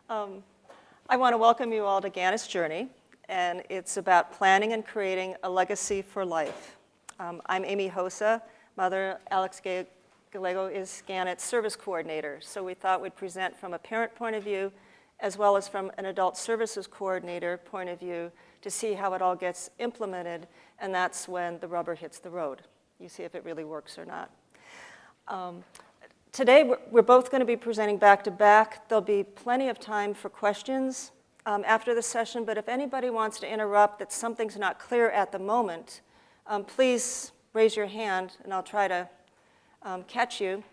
I want to welcome you all to Gannet's Journey, and it's about planning and creating a legacy for life. I'm Amy Hosa. Mother Alex Gallego is Gannet's service coordinator, so we thought we'd present from a parent point of view as well as from an adult services coordinator point of view to see how it all gets implemented, and that's when the rubber hits the road. You see if it really works or not. Today, we're both going to be presenting back to back. There'll be plenty of time for questions after the session, but if anybody wants to interrupt that something's not clear at the moment, please raise your hand and I'll try to catch you.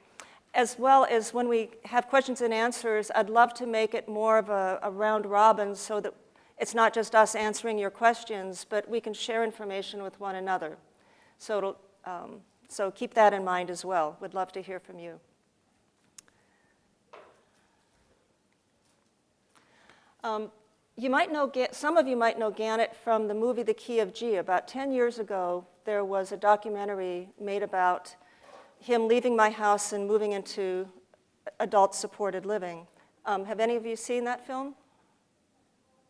As well as when we have questions and answers, I'd love to make it more of a round robin so that it's not just us answering your questions, but we can share information with one another. So keep that in mind as well. We'd love to hear from you. You might know, some of you might know Gannet from the movie The Key of G. About 10 years ago, there was a documentary made about him leaving my house and moving into adult supported living. Have any of you seen that film?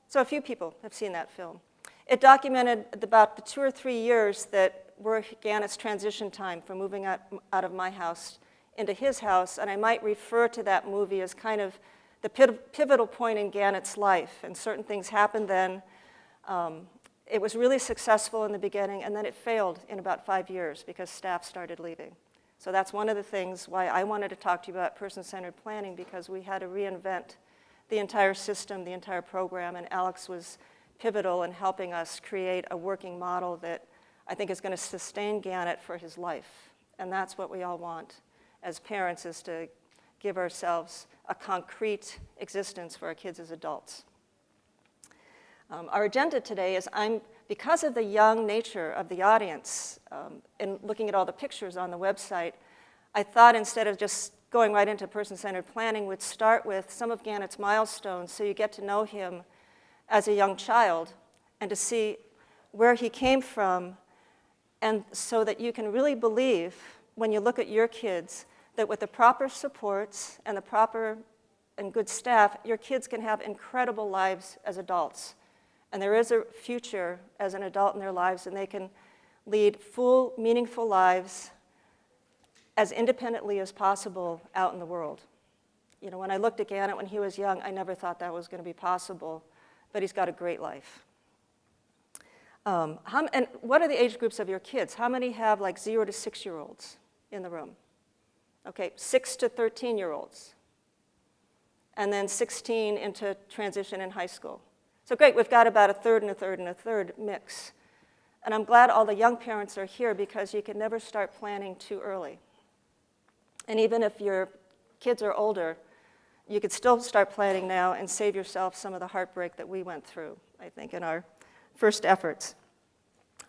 So a few people have seen that film. It documented about the 2 or 3 years that were Gannet's transition time from moving out of my house into his house, and I might refer to that movie as kind of the pivotal point in Gannet's life, and certain things happened then. It was really successful in the beginning, and then it failed in about 5 years because staff started leaving. So that's one of the things why I wanted to talk to you about person-centered planning, because we had to reinvent the entire system, the entire program, and Alex was pivotal in helping us create a working model that I think is going to sustain Gannet for his life. And that's what we all want as parents, is to give ourselves a concrete existence for our kids as adults. Our agenda today is, because of the young nature of the audience, and looking at all the pictures on the website, I thought instead of just going right into person-centered planning, we'd start with some of Gannet's milestones so you get to know him as a young child and to see where he came from, and so that you can really believe when you look at your kids that with the proper supports and the proper and good staff, your kids can have incredible lives as adults. And there is a future as an adult in their lives, and they can lead full, meaningful lives as independently as possible out in the world. You know, when I looked at Gannet when he was young, I never thought that was going to be possible, but he's got a great life. And what are the age groups of your kids? How many have like 0 to 6-year-olds in the room? Okay, 6 to 13-year-olds. And then 16 into transition in high school. So great, we've got about a third and a third and a third mix. And I'm glad all the young parents are here, because you can never start planning too early. And even if your kids are older, you could still start planning now and save yourself some of the heartbreak that we went through, I think, in our first efforts.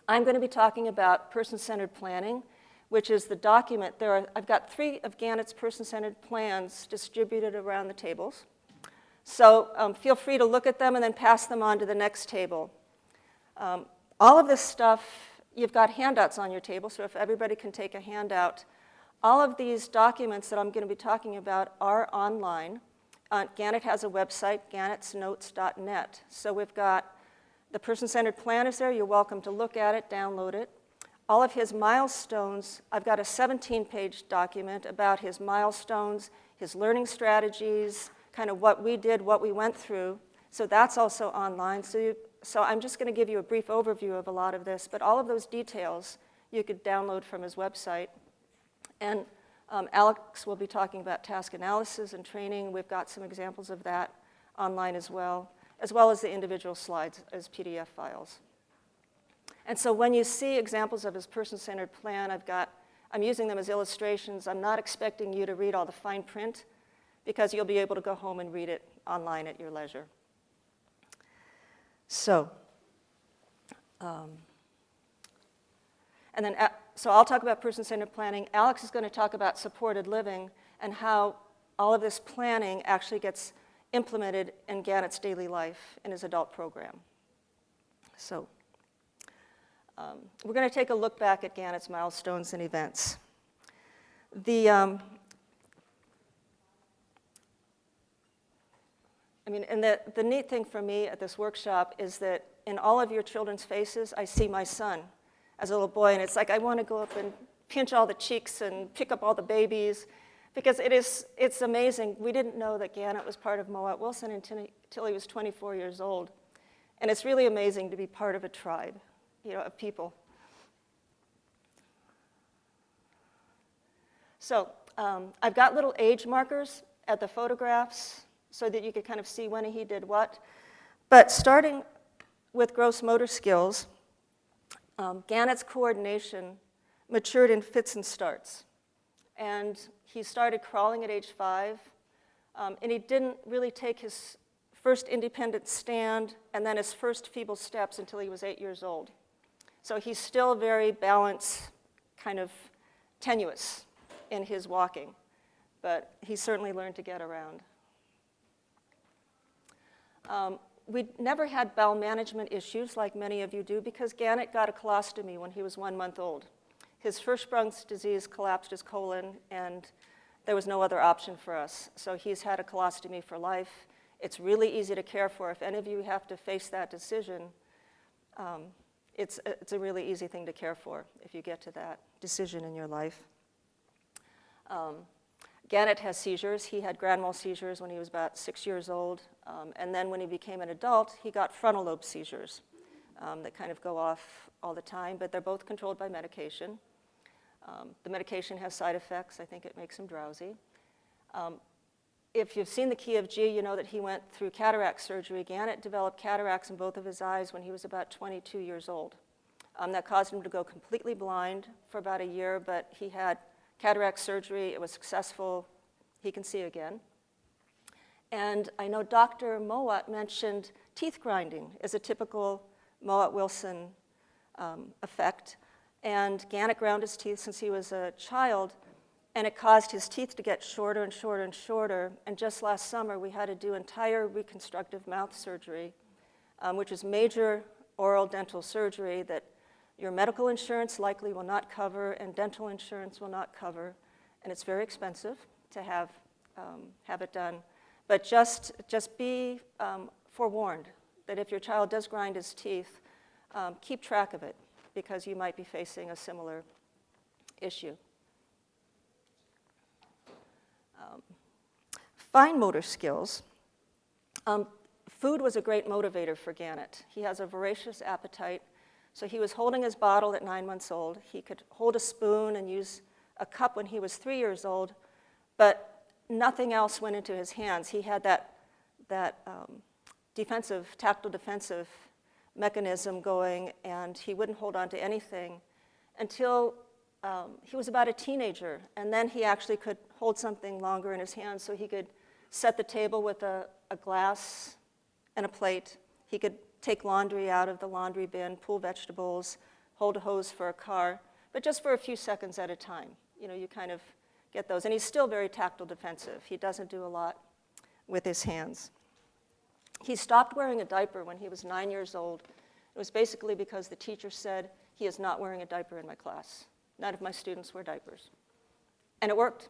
I'm going to be talking about person-centered planning, which is the document. I've got 3 of Gannet's person-centered plans distributed around the tables. So feel free to look at them and then pass them on to the next table. All of this stuff, you've got handouts on your table, so if everybody can take a handout. All of these documents that I'm going to be talking about are online. Gannet has a website, gannetsnotes.net. So we've got the person-centered plan is there. You're welcome to look at it, download it. All of his milestones, I've got a 17-page document about his milestones, his learning strategies, kind of what we did, what we went through. So that's also online. So I'm just going to give you a brief overview of a lot of this, but all of those details you could download from his website. And Alex will be talking about task analysis and training. We've got some examples of that online as well as the individual slides as PDF files. And so when you see examples of his person-centered plan, I'm using them as illustrations. I'm not expecting you to read all the fine print, because you'll be able to go home and read it online at your leisure. So, so I'll talk about person-centered planning. Alex is going to talk about supported living and how all of this planning actually gets implemented in Gannet's daily life in his adult program. So we're going to take a look back at Gannet's milestones and events. mean, and the neat thing for me at this workshop is that in all of your children's faces, I see my son as a little boy, and it's like I want to go up and pinch all the cheeks and pick up all the babies, because it's amazing. We didn't know that Gannet was part of Mowat Wilson until he was 24 years old, and it's really amazing to be part of a tribe, of people. So I've got little age markers at the photographs so that you can kind of see when he did what. But starting with gross motor skills, Gannet's coordination matured in fits and starts. And he started crawling at age 5, and he didn't really take his first independent stand and then his first feeble steps until he was 8 years old. So he's still very balanced, kind of tenuous in his walking, but he certainly learned to get around. We never had bowel management issues like many of you do, because Gannet got a colostomy when he was 1 month old. His Hirschsprung's disease collapsed his colon, and there was no other option for us. So he's had a colostomy for life. It's really easy to care for. If any of you have to face that decision, it's a really easy thing to care for if you get to that decision in your life. Gannet has seizures. He had grand mal seizures when he was about 6 years old. And then when he became an adult, he got frontal lobe seizures that kind of go off all the time, but they're both controlled by medication. The medication has side effects. I think it makes him drowsy. If you've seen the Key of G, you know that he went through cataract surgery. Gannet developed cataracts in both of his eyes when he was about 22 years old. That caused him to go completely blind for about a year, but he had cataract surgery. It was successful. He can see again. And I know Dr. Mowat mentioned teeth grinding as a typical Mowat-Wilson effect. And Gannet ground his teeth since he was a child, and it caused his teeth to get shorter and shorter and shorter. And just last summer, we had to do entire reconstructive mouth surgery, which is major oral dental surgery that your medical insurance likely will not cover and dental insurance will not cover. And it's very expensive to have it done. But just be forewarned that if your child does grind his teeth, keep track of it, because you might be facing a similar issue. Fine motor skills. Food was a great motivator for Gannet. He has a voracious appetite. So he was holding his bottle at 9 months old. He could hold a spoon and use a cup when he was 3 years old, but nothing else went into his hands. He had that tactile defensive mechanism going, and he wouldn't hold on to anything until he was about a teenager. And then he actually could hold something longer in his hands, so he could set the table with a glass and a plate. He could take laundry out of the laundry bin, pull vegetables, hold a hose for a car, but just for a few seconds at a time. You kind of get those. And he's still very tactile defensive. He doesn't do a lot with his hands. He stopped wearing a diaper when he was 9 years old. It was basically because the teacher said, he is not wearing a diaper in my class. None of my students wear diapers. And it worked.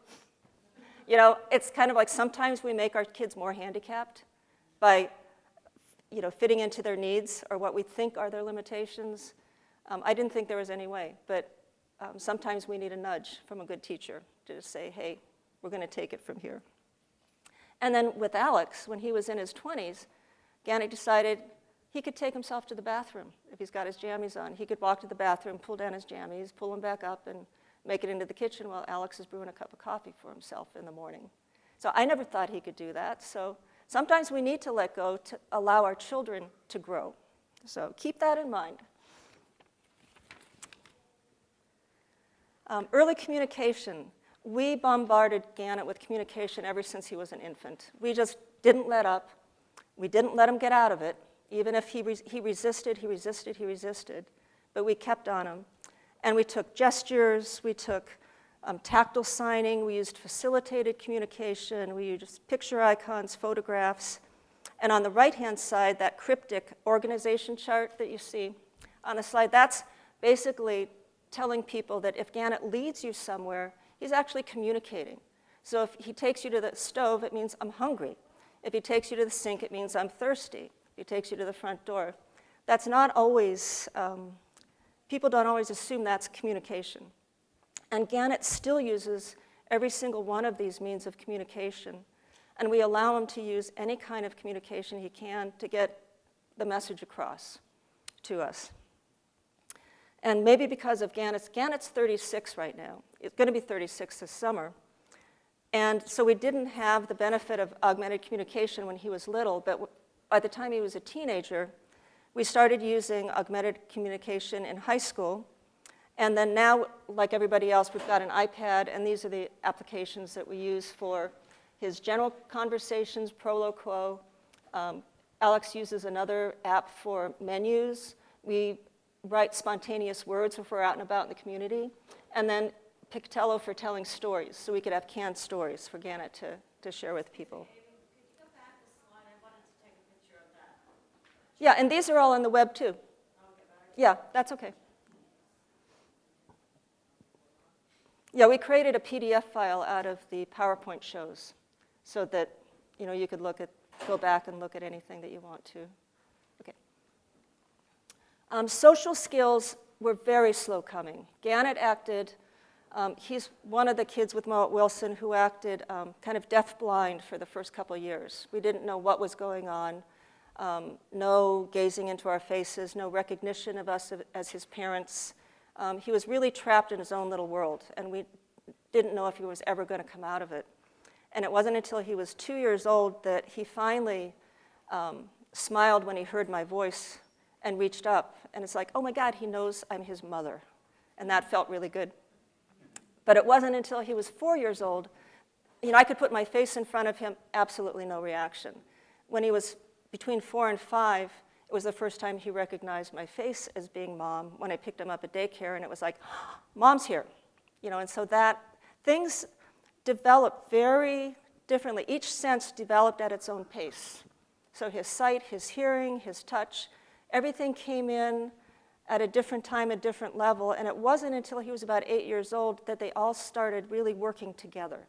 It's kind of like sometimes we make our kids more handicapped by fitting into their needs or what we think are their limitations. I didn't think there was any way, but sometimes we need a nudge from a good teacher to just say, hey, we're going to take it from here. And then with Alex, when he was in his 20s, Gannet decided he could take himself to the bathroom if he's got his jammies on. He could walk to the bathroom, pull down his jammies, pull them back up, and make it into the kitchen while Alex is brewing a cup of coffee for himself in the morning. So I never thought he could do that. So sometimes we need to let go to allow our children to grow. So keep that in mind. Early communication. We bombarded Gannet with communication ever since he was an infant. We just didn't let up. We didn't let him get out of it. Even if he resisted, but we kept on him. And we took gestures, we took tactile signing, we used facilitated communication, we used picture icons, photographs. And on the right-hand side, that cryptic organization chart that you see on the slide, that's basically telling people that if Gannet leads you somewhere, he's actually communicating. So if he takes you to the stove, it means I'm hungry. If he takes you to the sink, it means I'm thirsty. If he takes you to the front door. That's not always, people don't always assume that's communication. And Gannet still uses every single one of these means of communication. And we allow him to use any kind of communication he can to get the message across to us. And maybe because of Gannet's 36 right now. It's going to be 36 this summer. And so we didn't have the benefit of augmented communication when he was little, but by the time he was a teenager, we started using augmented communication in high school. And then now, like everybody else, we've got an iPad, and these are the applications that we use for his general conversations, pro lo quo. Alex uses another app for menus. We write spontaneous words if we're out and about in the community. And then Pictello for telling stories, so we could have canned stories for Gannet to share with people. Yeah, and these are all on the web too. Yeah, that's okay. Yeah, we created a PDF file out of the PowerPoint shows so that you could go back and look at anything that you want to. Okay. Social skills were very slow coming. Gannet acted, he's one of the kids with Moet Wilson who acted kind of deafblind for the first couple of years. We didn't know what was going on. No gazing into our faces, no recognition of us as his parents. He was really trapped in his own little world, and we didn't know if he was ever going to come out of it. And it wasn't until he was 2 years old that he finally smiled when he heard my voice and reached up. And it's like, oh my God, he knows I'm his mother. And that felt really good. But it wasn't until he was 4 years old, I could put my face in front of him, absolutely no reaction. When he was between 4 and 5, it was the first time he recognized my face as being Mom when I picked him up at daycare, and it was like, Mom's here. And so that things developed very differently. Each sense developed at its own pace. So his sight, his hearing, his touch, everything came in at a different time, a different level, and it wasn't until he was about 8 years old that they all started really working together.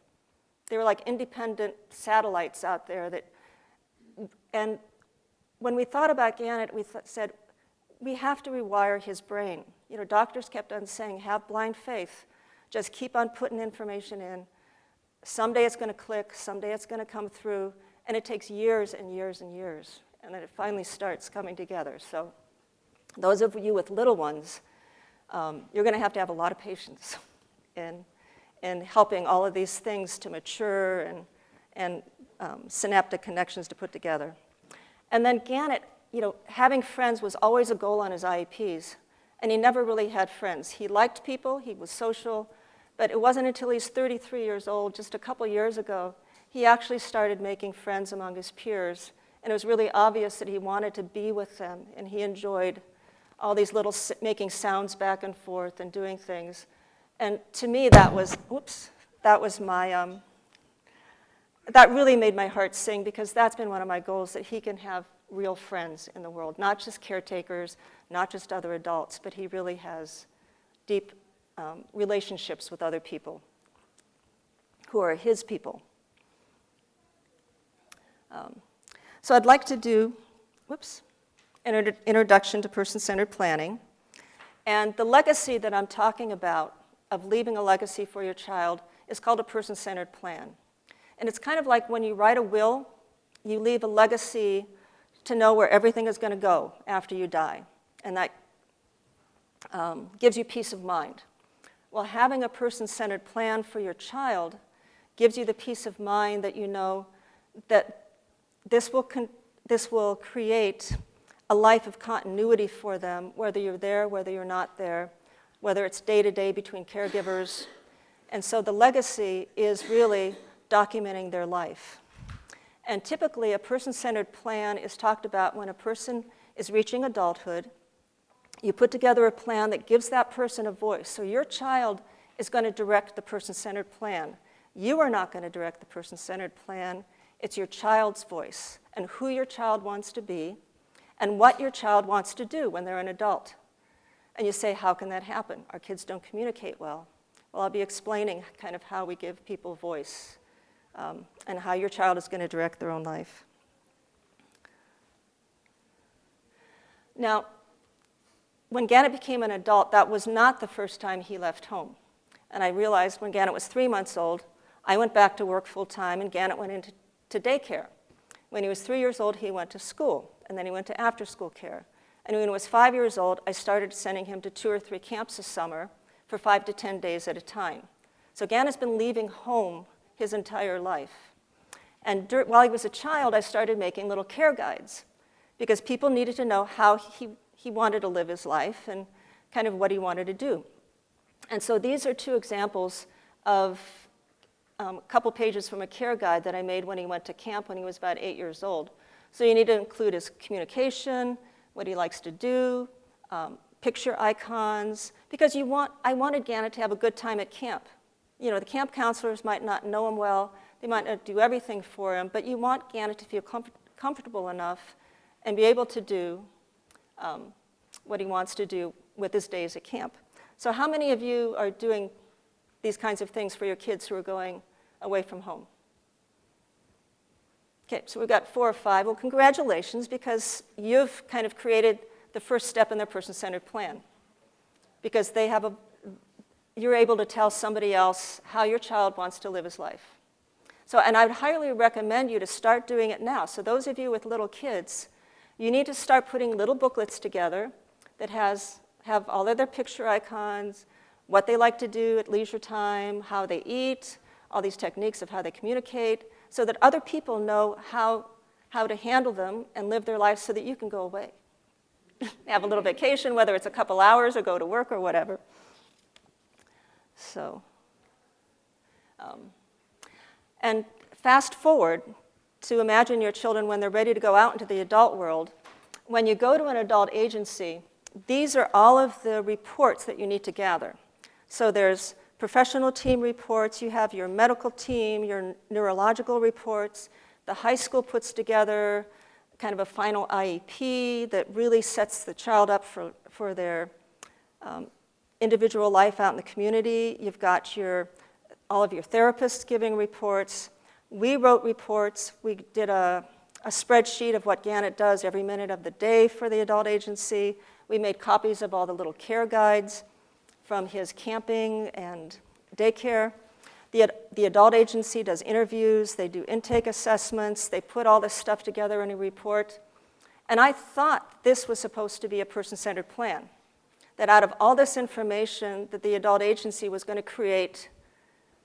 They were like independent satellites out there and when we thought about Gannet, we said, we have to rewire his brain. Doctors kept on saying, have blind faith. Just keep on putting information in. Someday it's going to click. Someday it's going to come through. And it takes years and years and years. And then it finally starts coming together. So those of you with little ones, you're going to have a lot of patience in helping all of these things to mature and synaptic connections to put together. And then Gannet, having friends was always a goal on his IEPs, and he never really had friends. He liked people, he was social, but it wasn't until he's 33 years old, just a couple years ago, he actually started making friends among his peers, and it was really obvious that he wanted to be with them, and he enjoyed all these little making sounds back and forth and doing things. And to me, that was my, that really made my heart sing, because that's been one of my goals, that he can have real friends in the world, not just caretakers, not just other adults, but he really has deep relationships with other people who are his people. So I'd like to do, an introduction to person-centered planning. And the legacy that I'm talking about, of leaving a legacy for your child, is called a person-centered plan. And it's kind of like when you write a will, you leave a legacy to know where everything is going to go after you die. And that gives you peace of mind. Well, having a person-centered plan for your child gives you the peace of mind that you know that this will create a life of continuity for them, whether you're there, whether you're not there, whether it's day-to-day between caregivers. And so the legacy is really documenting their life. And typically, a person-centered plan is talked about when a person is reaching adulthood. You put together a plan that gives that person a voice. So your child is going to direct the person-centered plan. You are not going to direct the person-centered plan. It's your child's voice and who your child wants to be and what your child wants to do when they're an adult. And you say, how can that happen? Our kids don't communicate well. Well, I'll be explaining kind of how we give people voice and how your child is going to direct their own life. Now, when Gannet became an adult, that was not the first time he left home. And I realized when Gannet was 3 months old, I went back to work full time and Gannet went into daycare. When he was 3 years old, he went to school, and then he went to after-school care. And when he was 5 years old, I started sending him to 2 or 3 camps a summer for 5 to 10 days at a time. So Gannet's been leaving home his entire life. And while he was a child, I started making little care guides because people needed to know how he wanted to live his life and kind of what he wanted to do. And so these are 2 examples of a couple pages from a care guide that I made when he went to camp when he was about 8 years old. So you need to include his communication, what he likes to do, picture icons, because I wanted Gannet to have a good time at camp. You know, the camp counselors might not know him well, they might not do everything for him, but you want Gannet to feel comfortable enough and be able to do what he wants to do with his days at camp. So how many of you are doing these kinds of things for your kids who are going away from home? Okay, so we've got 4 or 5. Well, congratulations, because you've kind of created the first step in their person-centered plan. Because you're able to tell somebody else how your child wants to live his life. So, and I would highly recommend you to start doing it now. So those of you with little kids, you need to start putting little booklets together that have all of their picture icons, what they like to do at leisure time, how they eat, all these techniques of how they communicate, so that other people know how to handle them and live their lives so that you can go away. Have a little vacation, whether it's a couple hours or go to work or whatever. So, and fast forward to imagine your children when they're ready to go out into the adult world. When you go to an adult agency, these are all of the reports that you need to gather. So there's professional team reports, you have your medical team, your neurological reports. The high school puts together kind of a final IEP that really sets the child up for their individual life out in the community. You've got all of your therapists giving reports. We wrote reports. We did a spreadsheet of what Gannet does every minute of the day for the adult agency. We made copies of all the little care guides from his camping and daycare. The adult agency does interviews, they do intake assessments, they put all this stuff together in a report. And I thought this was supposed to be a person-centered plan, that out of all this information that the adult agency was going to create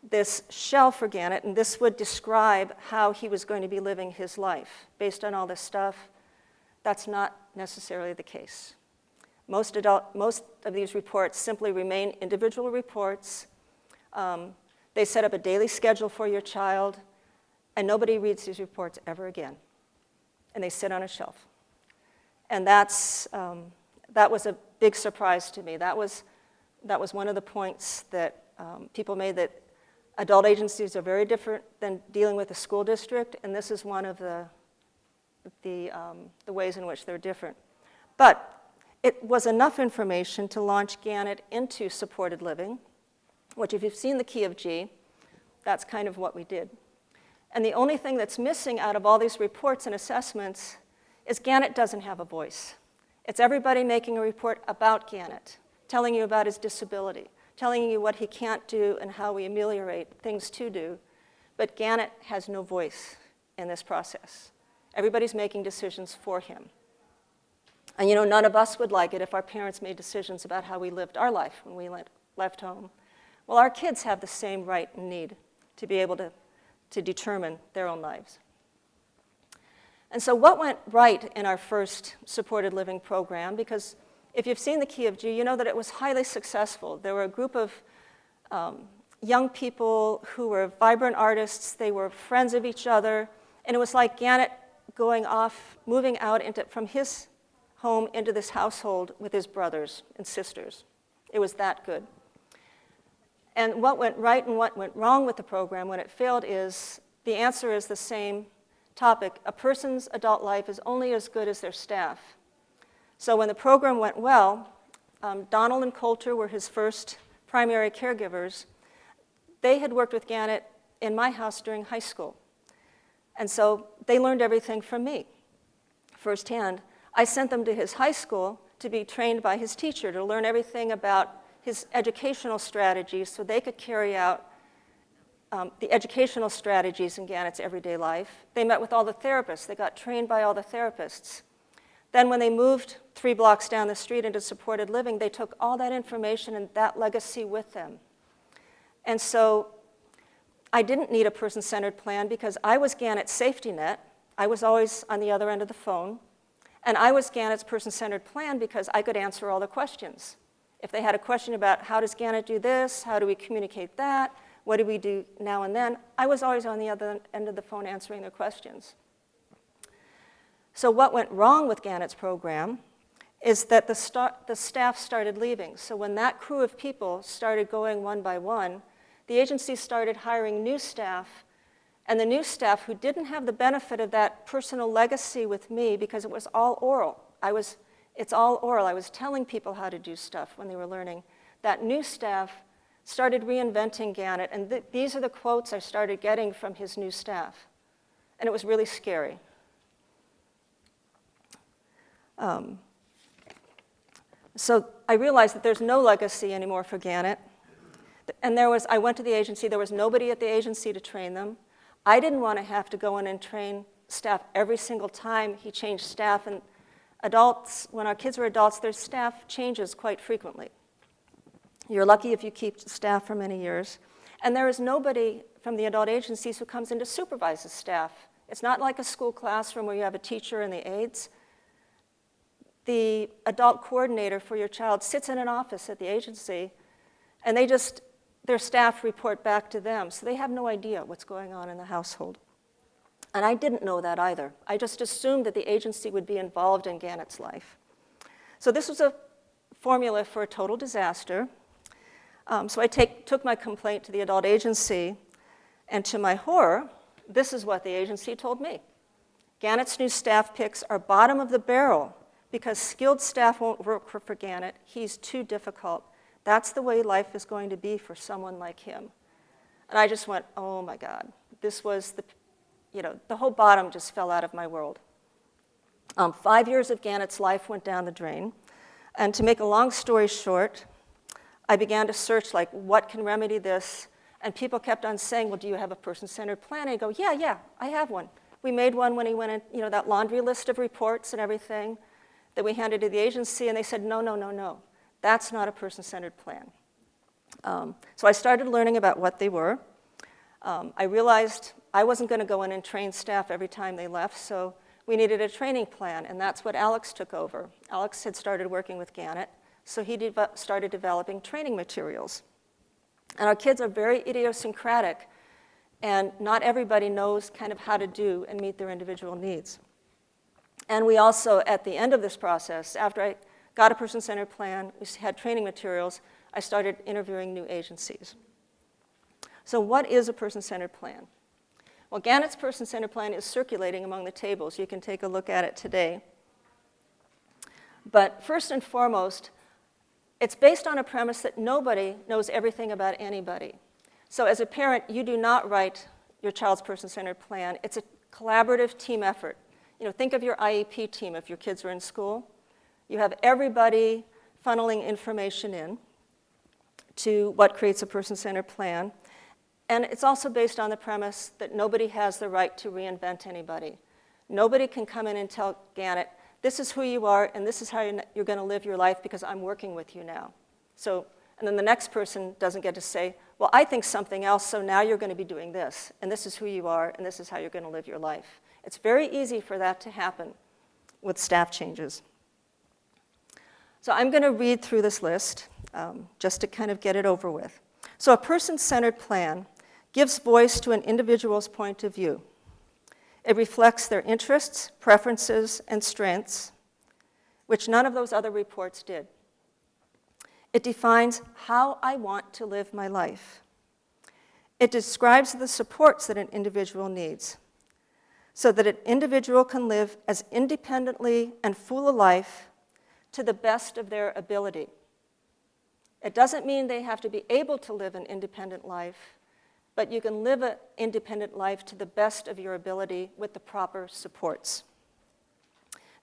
this shell for Gannet, and this would describe how he was going to be living his life based on all this stuff. That's not necessarily the case. Most of these reports simply remain individual reports. They set up a daily schedule for your child, and nobody reads these reports ever again. And they sit on a shelf. And that was a big surprise to me. That was one of the points that people made, that adult agencies are very different than dealing with a school district, and this is one of the ways in which they're different. But it was enough information to launch Gannet into supported living, which if you've seen the Key of G, that's kind of what we did. And the only thing that's missing out of all these reports and assessments is Gannet doesn't have a voice. It's everybody making a report about Gannet, telling you about his disability, telling you what he can't do and how we ameliorate things to do. But Gannet has no voice in this process. Everybody's making decisions for him. And you know, none of us would like it if our parents made decisions about how we lived our life when we left home. Well, our kids have the same right and need to be able to determine their own lives. And so what went right in our first supported living program, because if you've seen the Key of G, you know that it was highly successful. There were a group of young people who were vibrant artists. They were friends of each other. And it was like Gannet going off, moving out from his home into this household with his brothers and sisters. It was that good. And what went right and what went wrong with the program when it failed is, the answer is the same topic. A person's adult life is only as good as their staff. So when the program went well, Donald and Coulter were his first primary caregivers. They had worked with Gannet in my house during high school. And so they learned everything from me firsthand. I sent them to his high school to be trained by his teacher, to learn everything about his educational strategies so they could carry out the educational strategies in Gannet's everyday life. They met with all the therapists. They got trained by all the therapists. Then when they moved 3 blocks down the street into supported living, they took all that information and that legacy with them. And so I didn't need a person-centered plan because I was Gannet's safety net. I was always on the other end of the phone. And I was Gannet's person-centered plan because I could answer all the questions. If they had a question about how does Gannet do this, how do we communicate that, what do we do now and then, I was always on the other end of the phone answering their questions. So what went wrong with Gannet's program is that the staff started leaving. So when that crew of people started going one by one, the agency started hiring new staff, and the new staff who didn't have the benefit of that personal legacy with me because it was all oral. It's all oral. I was telling people how to do stuff when they were learning. That new staff started reinventing Gannet, and these are the quotes I started getting from his new staff. And it was really scary. So I realized that there's no legacy anymore for Gannet. And I went to the agency, there was nobody at the agency to train them. I didn't want to have to go in and train staff every single time he changed staff. And adults, when our kids were adults, their staff changes quite frequently. You're lucky if you keep staff for many years. And there is nobody from the adult agencies who comes in to supervise the staff. It's not like a school classroom where you have a teacher and the aides. The adult coordinator for your child sits in an office at the agency, and their staff report back to them, so they have no idea what's going on in the household. And I didn't know that either. I just assumed that the agency would be involved in Gannet's life. So this was a formula for a total disaster. So I took my complaint to the adult agency, and to my horror, this is what the agency told me. Gannet's new staff picks are bottom of the barrel because skilled staff won't work for Gannet. He's too difficult. That's the way life is going to be for someone like him. And I just went, oh my God. This was the whole bottom just fell out of my world. 5 years of Gannet's life went down the drain. And to make a long story short, I began to search, what can remedy this? And people kept on saying, well, do you have a person-centered plan? And I go, yeah, I have one. We made one when he went in, that laundry list of reports and everything that we handed to the agency, and they said, no. That's not a person-centered plan. So I started learning about what they were. I realized I wasn't going to go in and train staff every time they left, so we needed a training plan, and that's what Alex took over. Alex had started working with Gannet, so he started developing training materials. And our kids are very idiosyncratic, and not everybody knows kind of how to do and meet their individual needs. And we also, at the end of this process, after I got a person-centered plan, we had training materials, I started interviewing new agencies. So what is a person-centered plan? Well, Gannet's person-centered plan is circulating among the tables. You can take a look at it today. But first and foremost, it's based on a premise that nobody knows everything about anybody. So as a parent, you do not write your child's person-centered plan. It's a collaborative team effort. Think of your IEP team if your kids are in school. You have everybody funneling information in to what creates a person-centered plan. And it's also based on the premise that nobody has the right to reinvent anybody. Nobody can come in and tell Gannet, this is who you are, and this is how you're going to live your life because I'm working with you now. And then the next person doesn't get to say, well, I think something else, so now you're going to be doing this, and this is who you are, and this is how you're going to live your life. It's very easy for that to happen with staff changes. So I'm going to read through this list just to kind of get it over with. So a person-centered plan gives voice to an individual's point of view. It reflects their interests, preferences, and strengths, which none of those other reports did. It defines how I want to live my life. It describes the supports that an individual needs so that an individual can live as independently and full a life to the best of their ability. It doesn't mean they have to be able to live an independent life, but you can live an independent life to the best of your ability with the proper supports.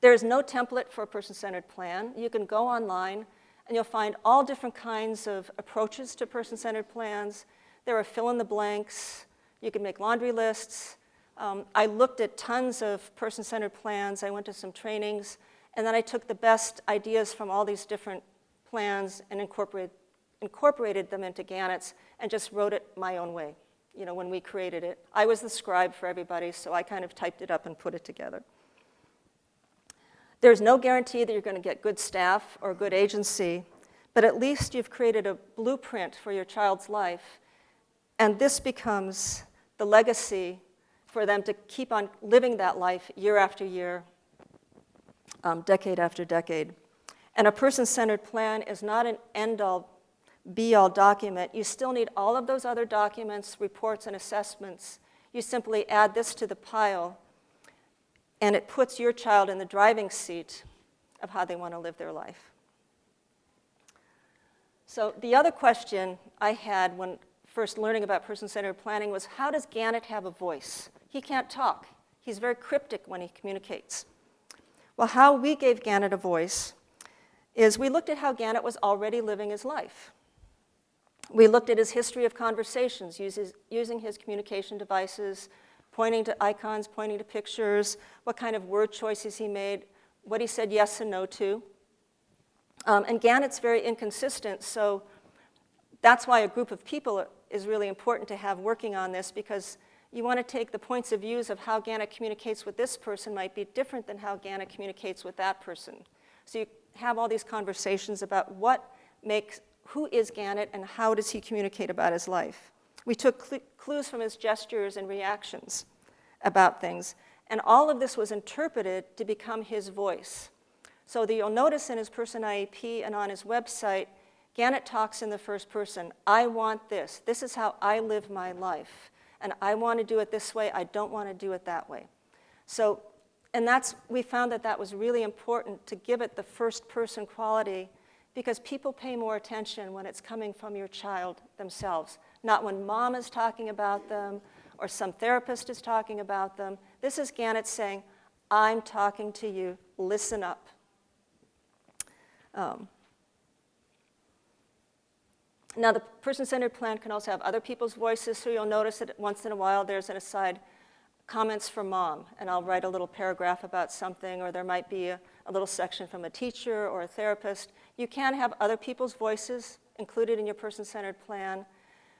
There is no template for a person-centered plan. You can go online and you'll find all different kinds of approaches to person-centered plans. There are fill-in-the-blanks. You can make laundry lists. I looked at tons of person-centered plans. I went to some trainings, and then I took the best ideas from all these different plans and incorporated them into Gannet's and just wrote it my own way, when we created it. I was the scribe for everybody, so I kind of typed it up and put it together. There's no guarantee that you're going to get good staff or good agency, but at least you've created a blueprint for your child's life, and this becomes the legacy for them to keep on living that life year after year, decade after decade. And a person-centered plan is not an end-all, be-all document. You still need all of those other documents, reports, and assessments. You simply add this to the pile, and it puts your child in the driving seat of how they want to live their life. So the other question I had when first learning about person-centered planning was, how does Gannet have a voice? He can't talk. He's very cryptic when he communicates. Well, how we gave Gannet a voice is we looked at how Gannet was already living his life. We looked at his history of conversations, using his communication devices, pointing to icons, pointing to pictures, what kind of word choices he made, what he said yes and no to. And Gannet's very inconsistent, so that's why a group of people is really important to have working on this, because you want to take the points of views of how Gannet communicates with this person might be different than how Gannet communicates with that person. So you have all these conversations about who is Gannet and how does he communicate about his life. We took clues from his gestures and reactions about things, and all of this was interpreted to become his voice. So that you'll notice in his person IEP and on his website, Gannet talks in the first person. I want this. This is how I live my life. And I want to do it this way. I don't want to do it that way. So, and we found that was really important to give it the first person quality, because people pay more attention when it's coming from your child themselves, not when mom is talking about them or some therapist is talking about them. This is Gannet saying, I'm talking to you, listen up. Now, the person-centered plan can also have other people's voices, so you'll notice that once in a while there's an aside, comments from mom, and I'll write a little paragraph about something, or there might be a little section from a teacher or a therapist. You can have other people's voices included in your person-centered plan,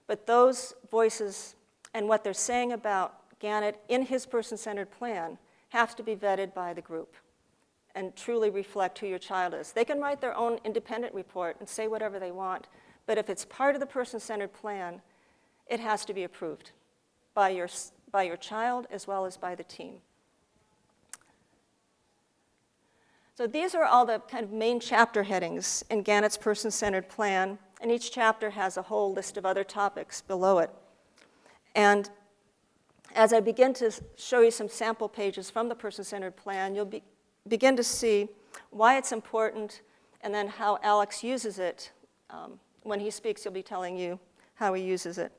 but those voices and what they're saying about Gannet in his person-centered plan have to be vetted by the group and truly reflect who your child is. They can write their own independent report and say whatever they want, but if it's part of the person-centered plan, it has to be approved by your child as well as by the team. So these are all the kind of main chapter headings in Gannet's person-centered plan, and each chapter has a whole list of other topics below it. And as I begin to show you some sample pages from the person-centered plan, you'll begin to see why it's important and then how Alex uses it. When he speaks, he'll be telling you how he uses it.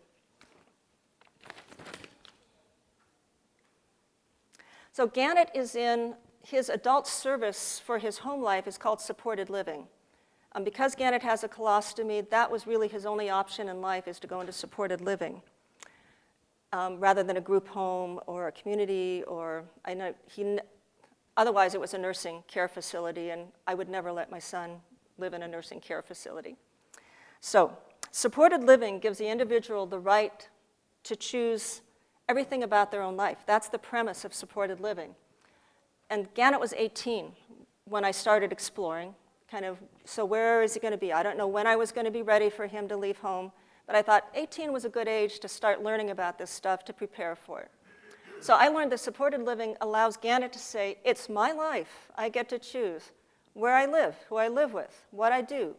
So Gannet is in his adult service for his home life is called supported living. Because Gannet has a colostomy, that was really his only option in life, is to go into supported living, rather than a group home or a community, or otherwise it was a nursing care facility, and I would never let my son live in a nursing care facility. So supported living gives the individual the right to choose everything about their own life. That's the premise of supported living. And Gannet was 18 when I started exploring, so where is he going to be? I don't know when I was going to be ready for him to leave home, but I thought 18 was a good age to start learning about this stuff to prepare for it. So I learned that supported living allows Gannet to say, it's my life. I get to choose where I live, who I live with, what I do,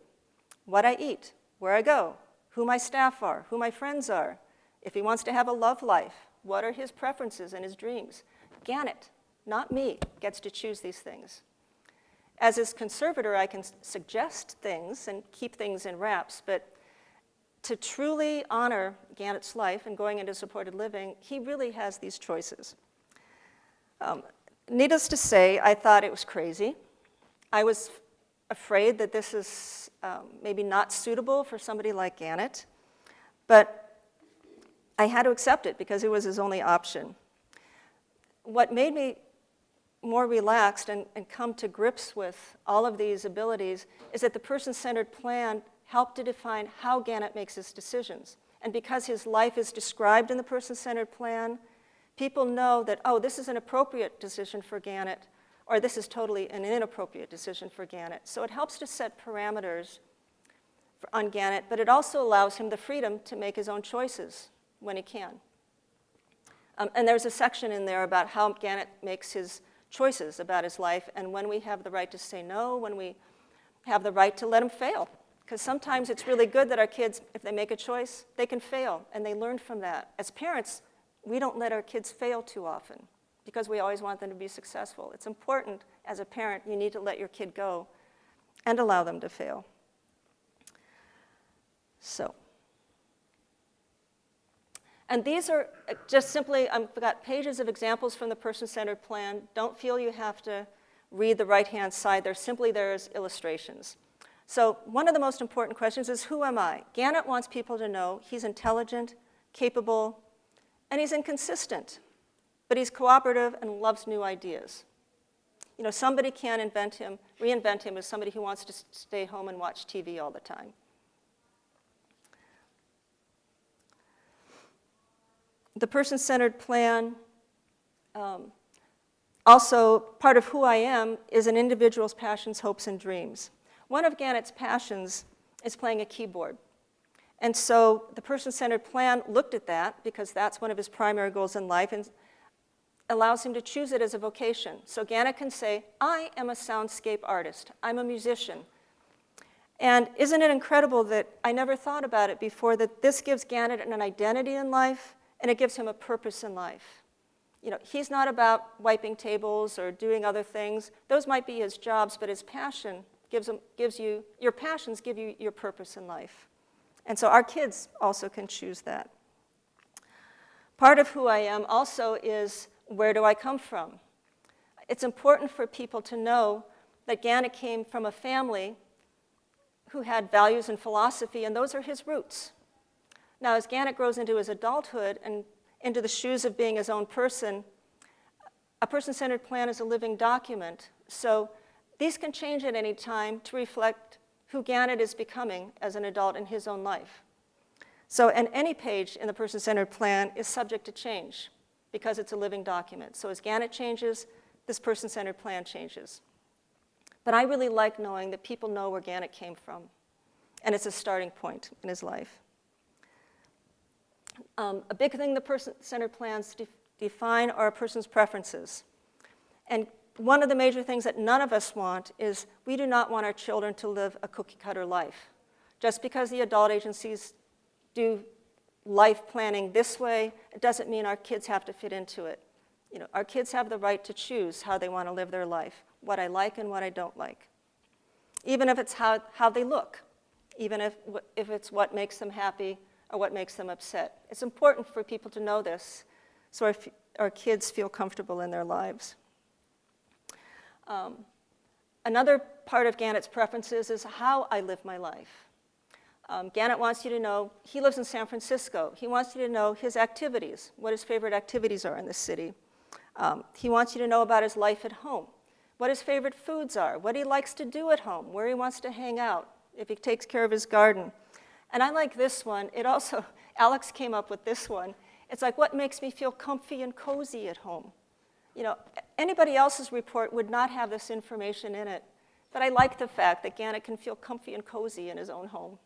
what I eat, where I go, who my staff are, who my friends are, if he wants to have a love life, what are his preferences and his dreams. Gannet, not me, gets to choose these things. As his conservator, I can suggest things and keep things in wraps, but to truly honor Gannet's life and going into supported living, he really has these choices. needless to say, I thought it was crazy. I was afraid that this is maybe not suitable for somebody like Gannet, but I had to accept it because it was his only option. What made me more relaxed and come to grips with all of these abilities is that the person-centered plan helped to define how Gannet makes his decisions. And because his life is described in the person-centered plan, people know that, oh, this is an appropriate decision for Gannet, or this is totally an inappropriate decision for Gannet. So it helps to set parameters on Gannet, but it also allows him the freedom to make his own choices when he can. And there's a section in there about how Gannet makes his choices about his life, and when we have the right to say no, when we have the right to let him fail. Because sometimes it's really good that our kids, if they make a choice, they can fail, and they learn from that. As parents, we don't let our kids fail too often because we always want them to be successful. It's important, as a parent, you need to let your kid go and allow them to fail. So. And these are just simply, I've got pages of examples from the person-centered plan. Don't feel you have to read the right-hand side. They're simply there as illustrations. So one of the most important questions is, who am I? Gannet wants people to know he's intelligent, capable, and he's inconsistent, but he's cooperative and loves new ideas. You know, somebody can reinvent him as somebody who wants to stay home and watch TV all the time. The person-centered plan, also part of who I am, is an individual's passions, hopes, and dreams. One of Gannet's passions is playing a keyboard. And so the person-centered plan looked at that because that's one of his primary goals in life and allows him to choose it as a vocation. So Gannet can say, I am a soundscape artist. I'm a musician. And isn't it incredible that I never thought about it before, that this gives Gannet an identity in life and it gives him a purpose in life. You know, he's not about wiping tables or doing other things. Those might be his jobs, but his passion your passions give you your purpose in life. And so our kids also can choose that. Part of who I am also is, where do I come from? It's important for people to know that Gannet came from a family who had values and philosophy, and those are his roots. Now, as Gannet grows into his adulthood and into the shoes of being his own person, a person-centered plan is a living document. So these can change at any time to reflect who Gannet is becoming as an adult in his own life. So, and any page in the person-centered plan is subject to change because it's a living document. So as Gannet changes, this person-centered plan changes. But I really like knowing that people know where Gannet came from, and it's a starting point in his life. A big thing the person-centered plans define are a person's preferences. And one of the major things that none of us want is we do not want our children to live a cookie-cutter life. Just because the adult agencies do life planning this way, it doesn't mean our kids have to fit into it. You know, our kids have the right to choose how they want to live their life, what I like and what I don't like. Even if it's how they look, even if it's what makes them happy or what makes them upset. It's important for people to know this so our kids feel comfortable in their lives. Another part of Gannet's preferences is how I live my life. Gannet wants you to know, he lives in San Francisco. He wants you to know his activities, what his favorite activities are in the city. He wants you to know about his life at home, what his favorite foods are, what he likes to do at home, where he wants to hang out, if he takes care of his garden. And I like this one. It also, Alex came up with this one. It's like, what makes me feel comfy and cozy at home? You know, anybody else's report would not have this information in it. But I like the fact that Gannet can feel comfy and cozy in his own home.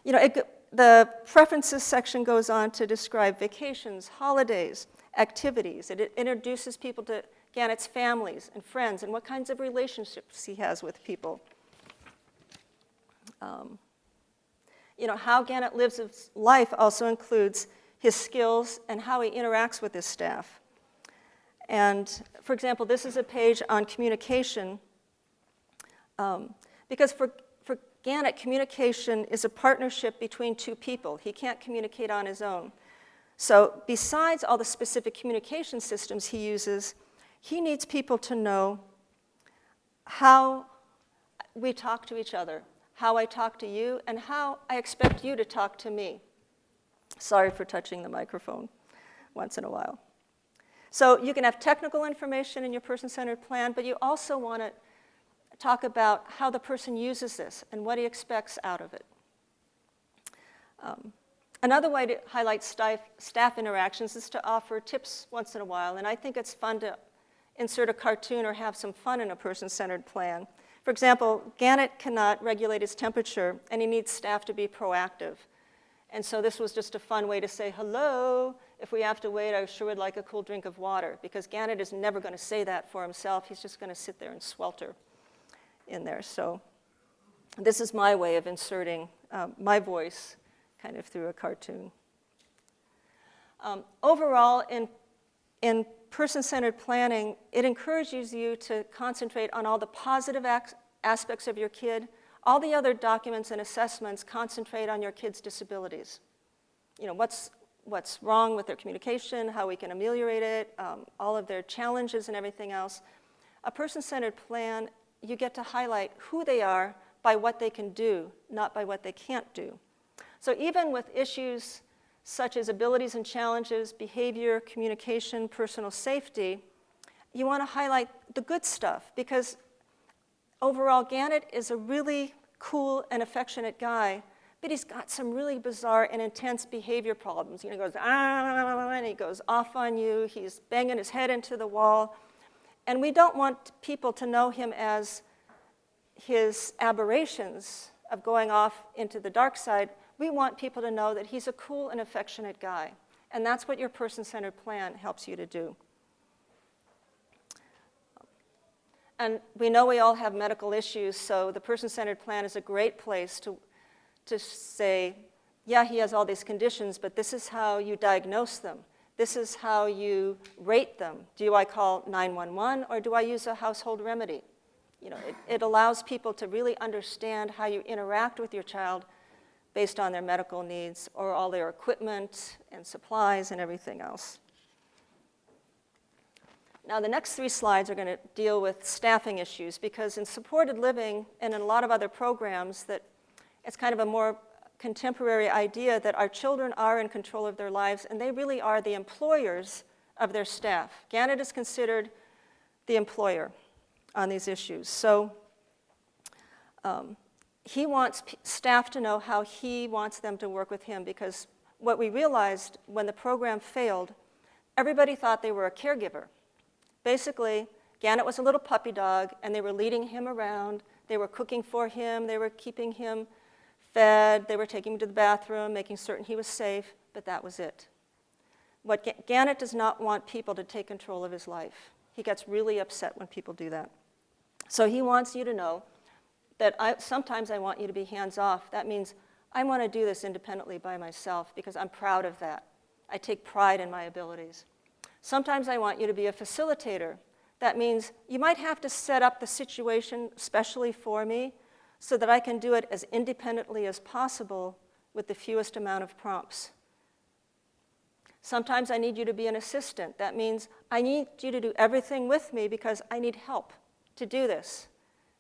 You know, the preferences section goes on to describe vacations, holidays, activities. It introduces people to Gannet's families and friends and what kinds of relationships he has with people. You know, how Gannet lives his life also includes his skills and how he interacts with his staff. And, for example, this is a page on communication, because for Gannet, communication is a partnership between two people. He can't communicate on his own. So besides all the specific communication systems he uses, he needs people to know how we talk to each other, how I talk to you, and how I expect you to talk to me. Sorry for touching the microphone once in a while. So you can have technical information in your person-centered plan, but you also want to talk about how the person uses this and what he expects out of it. Another way to highlight staff interactions is to offer tips once in a while, and I think it's fun to insert a cartoon or have some fun in a person-centered plan. For example, Gannet cannot regulate his temperature, and he needs staff to be proactive. And so this was just a fun way to say, hello, if we have to wait, I sure would like a cool drink of water, because Gannet is never going to say that for himself. He's just going to sit there and swelter in there. So this is my way of inserting my voice kind of through a cartoon. Overall, in person-centered planning, it encourages you to concentrate on all the positive aspects of your kid. All the other documents and assessments concentrate on your kid's disabilities. You know, what's wrong with their communication, how we can ameliorate it, all of their challenges and everything else. A person-centered plan, you get to highlight who they are by what they can do, not by what they can't do. So even with issues such as abilities and challenges, behavior, communication, personal safety, you want to highlight the good stuff, because overall, Gannet is a really cool and affectionate guy, but he's got some really bizarre and intense behavior problems. You know, he goes, and he goes off on you, he's banging his head into the wall, and we don't want people to know him as his aberrations of going off into the dark side. We want people to know that he's a cool and affectionate guy, and that's what your person-centered plan helps you to do. And we know we all have medical issues, so the person-centered plan is a great place to say, yeah, he has all these conditions, but this is how you diagnose them. This is how you rate them. Do I call 911 or do I use a household remedy? You know, it allows people to really understand how you interact with your child based on their medical needs or all their equipment and supplies and everything else. Now, the next 3 slides are going to deal with staffing issues, because in supported living and in a lot of other programs, that it's kind of a more contemporary idea that our children are in control of their lives, and they really are the employers of their staff. Gannet is considered the employer on these issues. So he wants staff to know how he wants them to work with him, because what we realized when the program failed, everybody thought they were a caregiver. Basically, Gannet was a little puppy dog, and they were leading him around. They were cooking for him. They were keeping him fed. They were taking him to the bathroom, making certain he was safe, but that was it. Gannet does not want people to take control of his life. He gets really upset when people do that. So he wants you to know that sometimes I want you to be hands-off. That means I want to do this independently by myself because I'm proud of that. I take pride in my abilities. Sometimes I want you to be a facilitator. That means you might have to set up the situation specially for me so that I can do it as independently as possible with the fewest amount of prompts. Sometimes I need you to be an assistant. That means I need you to do everything with me because I need help to do this.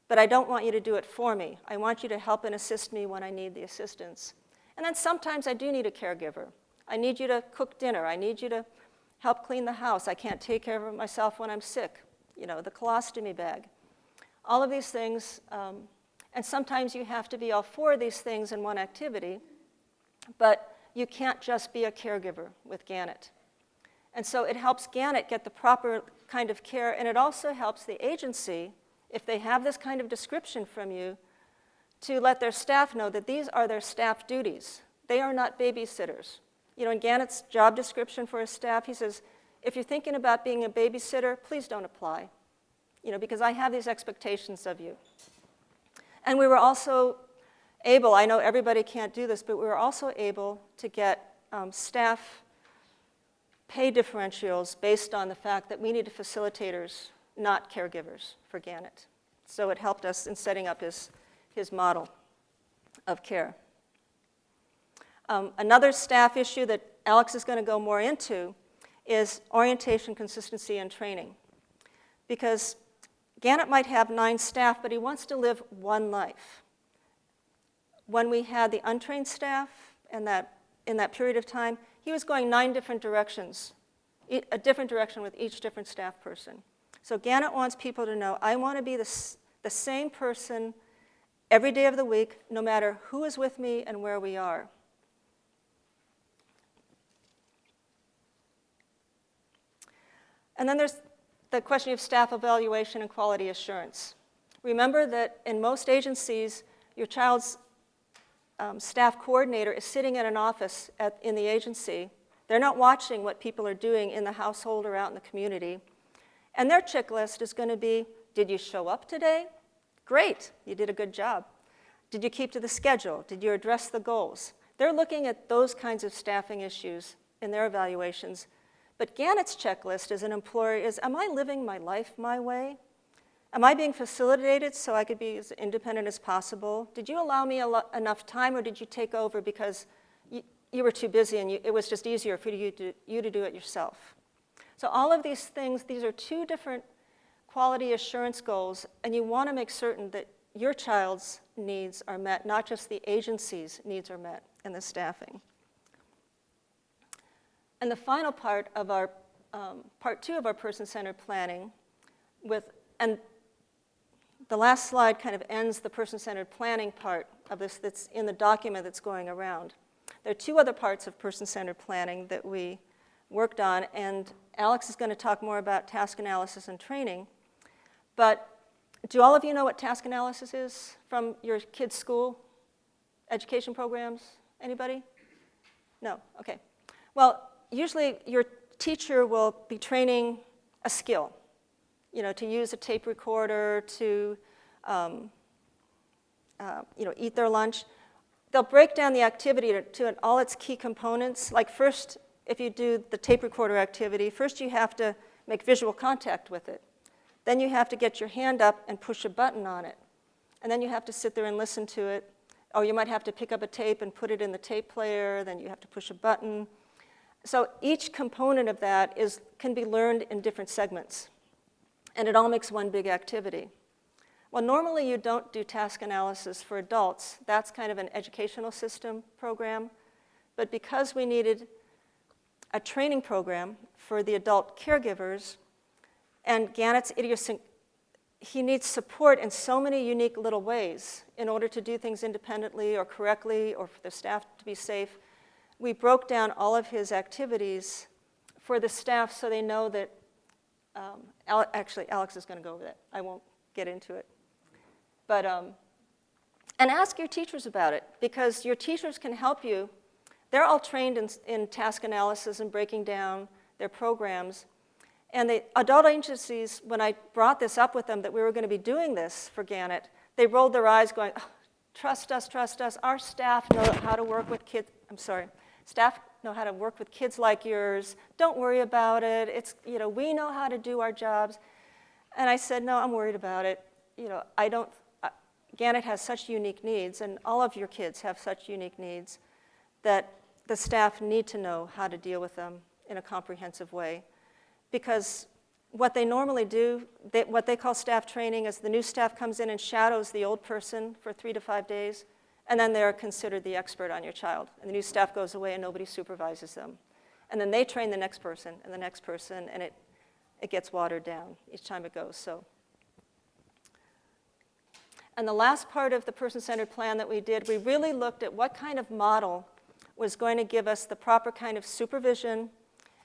But I don't want you to do it for me. I want you to help and assist me when I need the assistance. And then sometimes I do need a caregiver. I need you to cook dinner. I need you to help clean the house. I can't take care of myself when I'm sick. You know, the colostomy bag. All of these things, and sometimes you have to be all 4 of these things in one activity, but you can't just be a caregiver with Gannet. And so it helps Gannet get the proper kind of care, and it also helps the agency, if they have this kind of description from you, to let their staff know that these are their staff duties. They are not babysitters. You know, in Gannet's job description for his staff, he says, if you're thinking about being a babysitter, please don't apply, you know, because I have these expectations of you. And we were also able, I know everybody can't do this, but we were also able to get staff pay differentials based on the fact that we needed facilitators, not caregivers, for Gannet. So it helped us in setting up his model of care. Another staff issue that Alex is going to go more into is orientation, consistency, and training. Because Gannet might have 9 staff, but he wants to live one life. When we had the untrained staff in that period of time, he was going 9 different directions, a different direction with each different staff person. So Gannet wants people to know, I want to be the same person every day of the week, no matter who is with me and where we are. And then there's the question of staff evaluation and quality assurance. Remember that in most agencies, your child's staff coordinator is sitting in an office in the agency. They're not watching what people are doing in the household or out in the community. And their checklist is going to be, did you show up today? Great, you did a good job. Did you keep to the schedule? Did you address the goals? They're looking at those kinds of staffing issues in their evaluations. But Gannet's checklist as an employer is, am I living my life my way? Am I being facilitated so I could be as independent as possible? Did you allow me enough time, or did you take over because you were too busy and it was just easier for you to do it yourself? So all of these things, these are 2 different quality assurance goals, and you want to make certain that your child's needs are met, not just the agency's needs are met in the staffing. And the final part of our, part 2 of our person-centered planning and the last slide kind of ends the person-centered planning part of this that's in the document that's going around. There are 2 other parts of person-centered planning that we worked on, and Alex is going to talk more about task analysis and training. But do all of you know what task analysis is from your kids' school education programs? Anybody? No? Okay. Well, usually your teacher will be training a skill, to use a tape recorder, to eat their lunch. They'll break down the activity to all its key components. Like first, if you do the tape recorder activity, first you have to make visual contact with it. Then you have to get your hand up and push a button on it. And then you have to sit there and listen to it. Or you might have to pick up a tape and put it in the tape player. Then you have to push a button. So each component of that can be learned in different segments. And it all makes one big activity. Well, normally you don't do task analysis for adults. That's kind of an educational system program. But because we needed a training program for the adult caregivers, and Gannet's he needs support in so many unique little ways in order to do things independently or correctly or for the staff to be safe. We broke down all of his activities for the staff so they know that, actually, Alex is going to go over that. I won't get into it. But, and ask your teachers about it, because your teachers can help you. They're all trained in task analysis and breaking down their programs. And the adult agencies, when I brought this up with them that we were going to be doing this for Gannet, they rolled their eyes going, oh, trust us, trust us. Our staff know how to work with kids. Staff know how to work with kids like yours. Don't worry about it. It's, we know how to do our jobs. And I said, no, I'm worried about it. Gannet has such unique needs, and all of your kids have such unique needs, that the staff need to know how to deal with them in a comprehensive way. Because what they normally do, what they call staff training, is the new staff comes in and shadows the old person for 3 to 5 days, and then they're considered the expert on your child. And the new staff goes away and nobody supervises them. And then they train the next person and the next person, and it gets watered down each time it goes. And the last part of the person-centered plan that we did, we really looked at what kind of model was going to give us the proper kind of supervision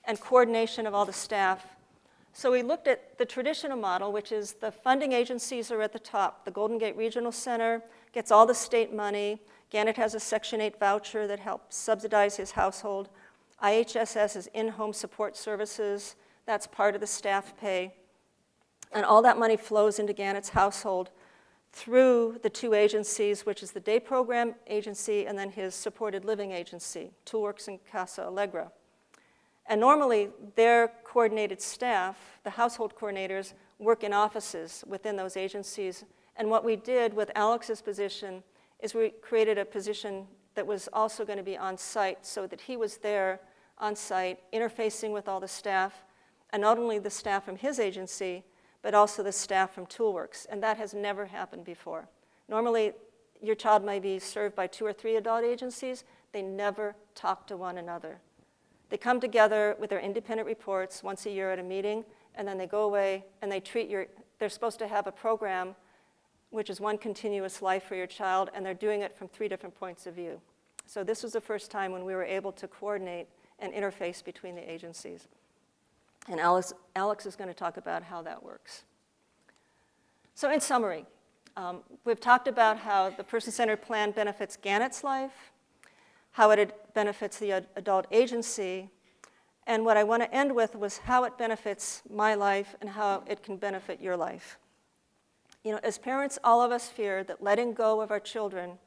and coordination of all the staff. So we looked at the traditional model, which is the funding agencies are at the top. The Golden Gate Regional Center gets all the state money. Gannet has a Section 8 voucher that helps subsidize his household. IHSS is in-home support services. That's part of the staff pay. And all that money flows into Gannet's household through the 2 agencies, which is the day program agency and then his supported living agency, Toolworks and Casa Allegra. And normally, their coordinated staff, the household coordinators, work in offices within those agencies. And what we did with Alex's position is we created a position that was also going to be on site so that he was there on site, interfacing with all the staff, and not only the staff from his agency, but also the staff from ToolWorks, and that has never happened before. Normally, your child may be served by 2 or 3 adult agencies. They never talk to one another. They come together with their independent reports once a year at a meeting, and then they go away and they treat they're supposed to have a program which is one continuous life for your child, and they're doing it from 3 different points of view. So this was the first time when we were able to coordinate and interface between the agencies. And Alex is going to talk about how that works. So in summary, we've talked about how the person-centered plan benefits Gannet's life, how it benefits the adult agency, and what I want to end with was how it benefits my life and how it can benefit your life. You know, as parents, all of us fear that letting go of our children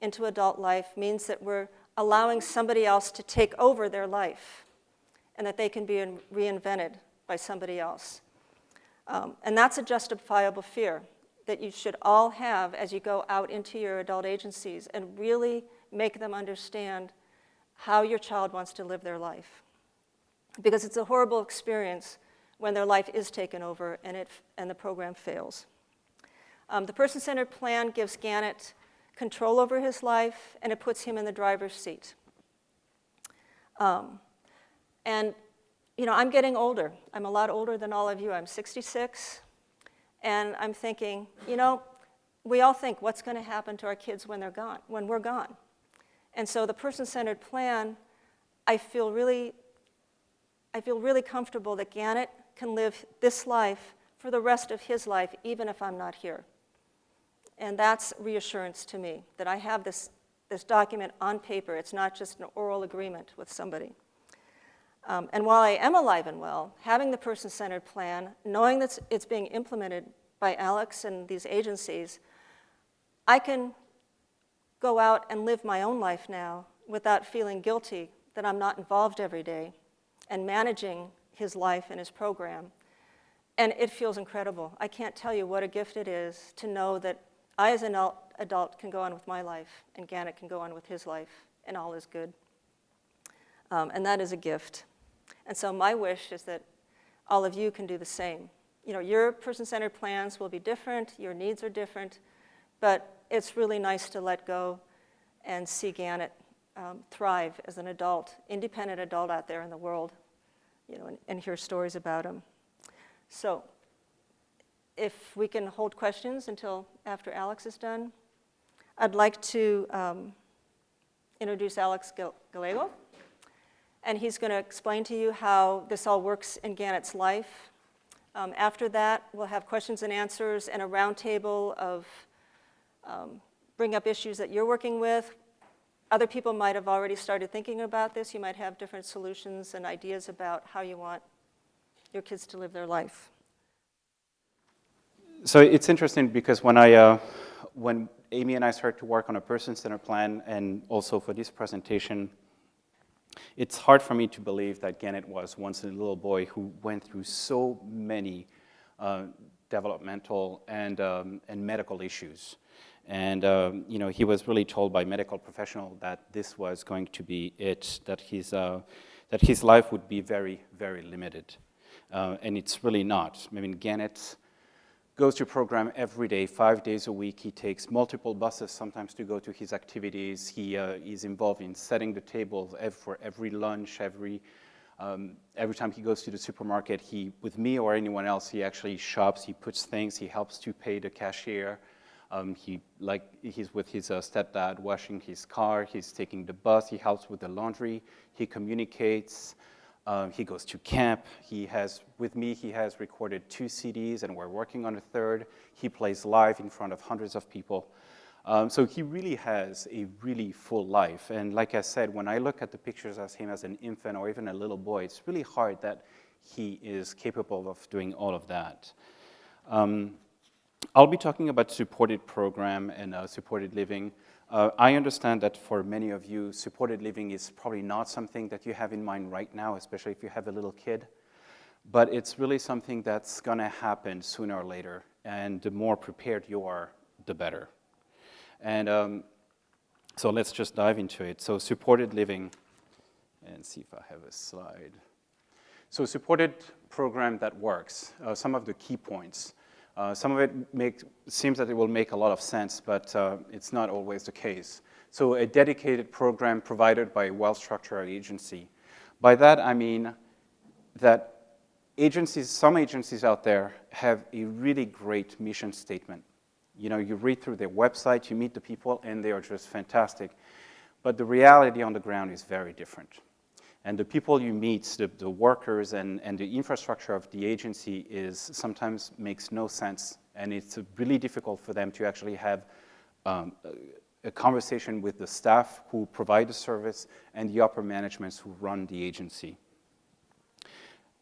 into adult life means that we're allowing somebody else to take over their life and that they can be reinvented by somebody else. And that's a justifiable fear that you should all have as you go out into your adult agencies and really make them understand how your child wants to live their life. Because it's a horrible experience when their life is taken over and the program fails. The person-centered plan gives Gannet control over his life, and it puts him in the driver's seat. And you know, I'm getting older. I'm a lot older than all of you. I'm 66, and I'm thinking, you know, we all think, what's going to happen to our kids when they're gone, when we're gone? And so the person-centered plan, I feel really comfortable that Gannet can live this life for the rest of his life, even if I'm not here. And that's reassurance to me, that I have this document on paper. It's not just an oral agreement with somebody. And while I am alive and well, having the person-centered plan, knowing that it's being implemented by Alex and these agencies, I can go out and live my own life now without feeling guilty that I'm not involved every day and managing his life and his program. And it feels incredible. I can't tell you what a gift it is to know that I, as an adult, can go on with my life, and Gannet can go on with his life, and all is good. And that is a gift. And so my wish is that all of you can do the same. You know, your person-centered plans will be different, your needs are different, but it's really nice to let go and see Gannet thrive as an adult, independent adult out there in the world, you know, and hear stories about him. So if we can hold questions until after Alex is done, I'd like to introduce Alex Gallego, and he's going to explain to you how this all works in Gannet's life. After that, we'll have questions and answers and a roundtable of bring up issues that you're working with. Other people might have already started thinking about this. You might have different solutions and ideas about how you want your kids to live their life. So it's interesting because when Amy and I started to work on a person-centered plan, and also for this presentation, it's hard for me to believe that Gannet was once a little boy who went through so many developmental and medical issues. And you know, he was really told by medical professional that this was going to be it, that his life would be very, very limited. And it's really not. I mean, Gannet goes to program every day, 5 days a week. He takes multiple buses sometimes to go to his activities. He is involved in setting the tables for every lunch, every time he goes to the supermarket, with me or anyone else, he actually shops, he puts things, he helps to pay the cashier. He's with his stepdad washing his car, he's taking the bus, he helps with the laundry, he communicates. He goes to camp. With me, he has recorded 2 CDs, and we're working on a 3rd. He plays live in front of hundreds of people. So he really has a really full life. And like I said, when I look at the pictures of him as an infant or even a little boy, it's really hard that he is capable of doing all of that. I'll be talking about supported program and supported living. I understand that for many of you, supported living is probably not something that you have in mind right now, especially if you have a little kid. But it's really something that's going to happen sooner or later. And the more prepared you are, the better. And so let's just dive into it. So supported living. and see if I have a slide. So supported program that works, some of the key points. Some of it seems that it will make a lot of sense, but it's not always the case. So a dedicated program provided by a well-structured agency. By that, I mean that some agencies out there have a really great mission statement. You know, you read through their website, you meet the people, and they are just fantastic. But the reality on the ground is very different. And the people you meet, the workers and the infrastructure of the agency sometimes makes no sense. And it's really difficult for them to actually have a conversation with the staff who provide the service and the upper managements who run the agency.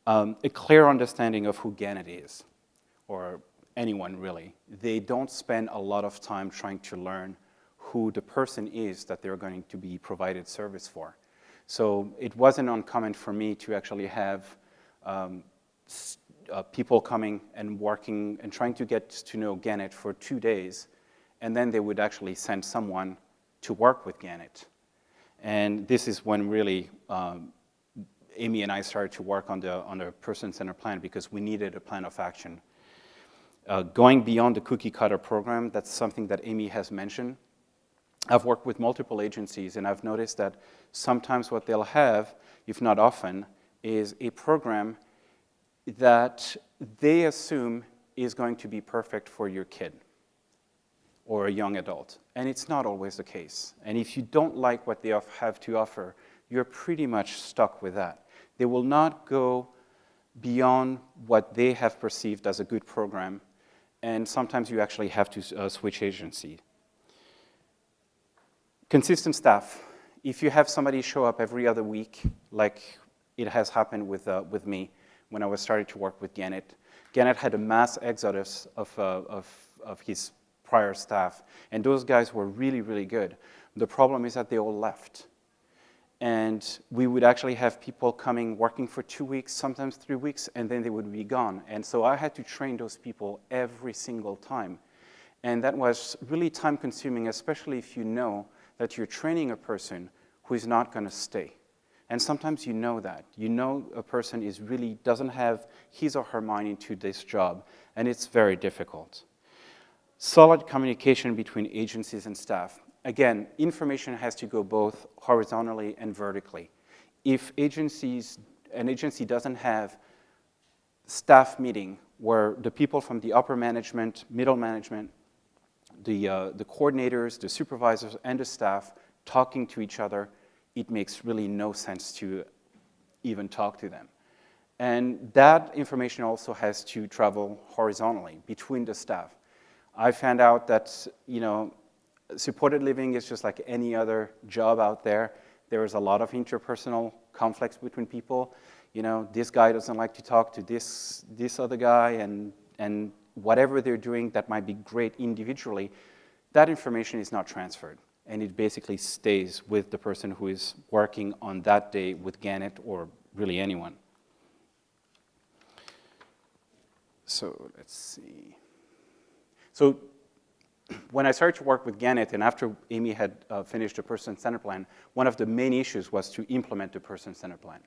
A clear understanding of who Gannet is, or anyone really. They don't spend a lot of time trying to learn who the person is that they're going to be provided service for. So it wasn't uncommon for me to actually have people coming and working and trying to get to know Gannet for 2 days, and then they would actually send someone to work with Gannet. And this is when really Amy and I started to work on the person-centered plan because we needed a plan of action. Going beyond the cookie-cutter program, that's something that Amy has mentioned. I've worked with multiple agencies, and I've noticed that sometimes what they'll have, if not often, is a program that they assume is going to be perfect for your kid or a young adult. And it's not always the case. And if you don't like what they have to offer, you're pretty much stuck with that. They will not go beyond what they have perceived as a good program, and sometimes you actually have to switch agency. Consistent staff. If you have somebody show up every other week, like it has happened with me when I was starting to work with Gannet. Gannet had a mass exodus of his prior staff, and those guys were really, really good. The problem is that they all left. And we would actually have people coming, working for 2 weeks, sometimes 3 weeks, and then they would be gone. And so I had to train those people every single time. And that was really time-consuming, especially if you know that you're training a person who is not going to stay. And sometimes you know that. You know a person doesn't have his or her mind into this job, and it's very difficult. Solid communication between agencies and staff. Again, information has to go both horizontally and vertically. If an agency doesn't have staff meeting where the people from the upper management, middle management, the coordinators, the supervisors, and the staff talking to each other, it makes really no sense to even talk to them. And that information also has to travel horizontally between the staff. I found out that, supported living is just like any other job out there. There is a lot of interpersonal conflicts between people. This guy doesn't like to talk to this other guy, and whatever they're doing that might be great individually, that information is not transferred. And it basically stays with the person who is working on that day with Gannet or really anyone. So let's see. So when I started to work with Gannet, and after Amy had finished the person-centered plan, one of the main issues was to implement the person-centered plan.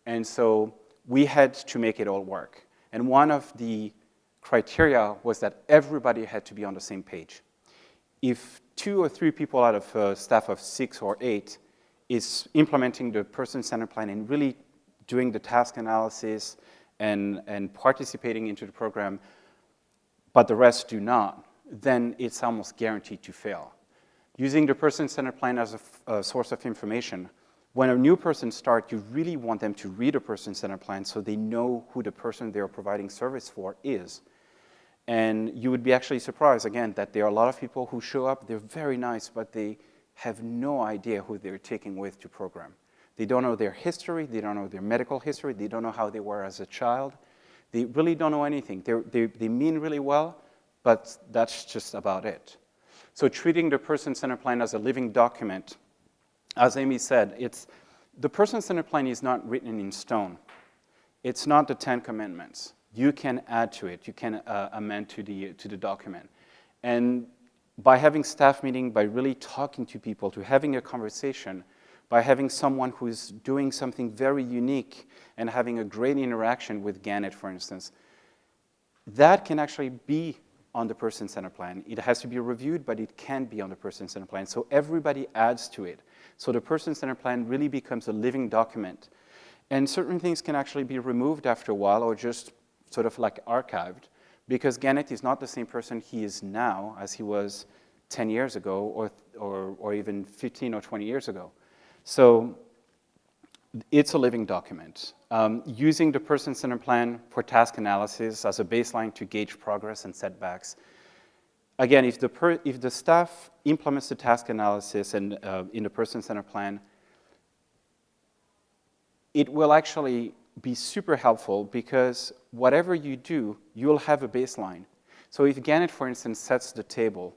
And so we had to make it all work. And one of the criteria was that everybody had to be on the same page. If 2 or 3 people out of a staff of 6 or 8 is implementing the person-centered plan and really doing the task analysis and participating into the program, but the rest do not, then it's almost guaranteed to fail. Using the person-centered plan as a source of information, when a new person starts, you really want them to read a person-centered plan so they know who the person they're providing service for is. And you would be actually surprised, again, that there are a lot of people who show up, they're very nice, but they have no idea who they're taking with to program. They don't know their history, they don't know their medical history, they don't know how they were as a child. They really don't know anything. They mean really well, but that's just about it. So treating the person-centered plan as a living document, as Amy said, the person-centered plan is not written in stone. It's not the 10 Commandments. You can add to it. You can amend to the document. And by having staff meeting, by really talking to people, to having a conversation, by having someone who's doing something very unique and having a great interaction with Gannet, for instance, that can actually be on the person-centered plan. It has to be reviewed, but it can be on the person-centered plan. So everybody adds to it. So the person-centered plan really becomes a living document. And certain things can actually be removed after a while or just sort of like archived, because Gannet is not the same person he is now as he was 10 years ago or even 15 or 20 years ago. So it's a living document. Using the person-centered plan for task analysis as a baseline to gauge progress and setbacks. Again, if the staff implements the task analysis and in the person-centered plan, it will actually be super helpful because whatever you do, you'll have a baseline. So if Gannet, for instance, sets the table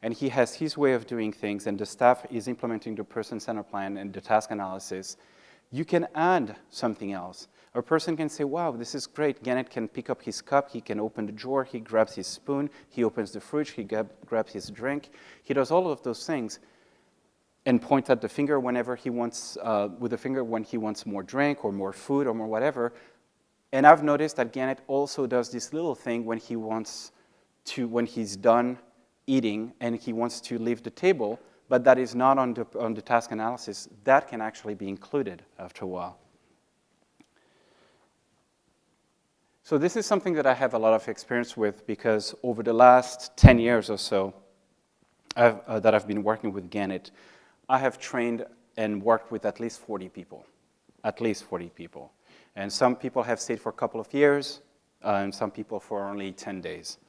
and he has his way of doing things and the staff is implementing the person-centered plan and the task analysis, you can add something else. A person can say, wow, this is great. Gannet can pick up his cup, he can open the drawer, he grabs his spoon, he opens the fridge, he grabs his drink. He does all of those things and point at the finger whenever he wants, with the finger when he wants more drink or more food or more whatever. And I've noticed that Gannet also does this little thing when when he's done eating and he wants to leave the table, but that is not on the task analysis. That can actually be included after a while. So this is something that I have a lot of experience with because over the last 10 years or so that I've been working with Gannet, I have trained and worked with at least 40 people, And some people have stayed for a couple of years, and some people for only 10 days.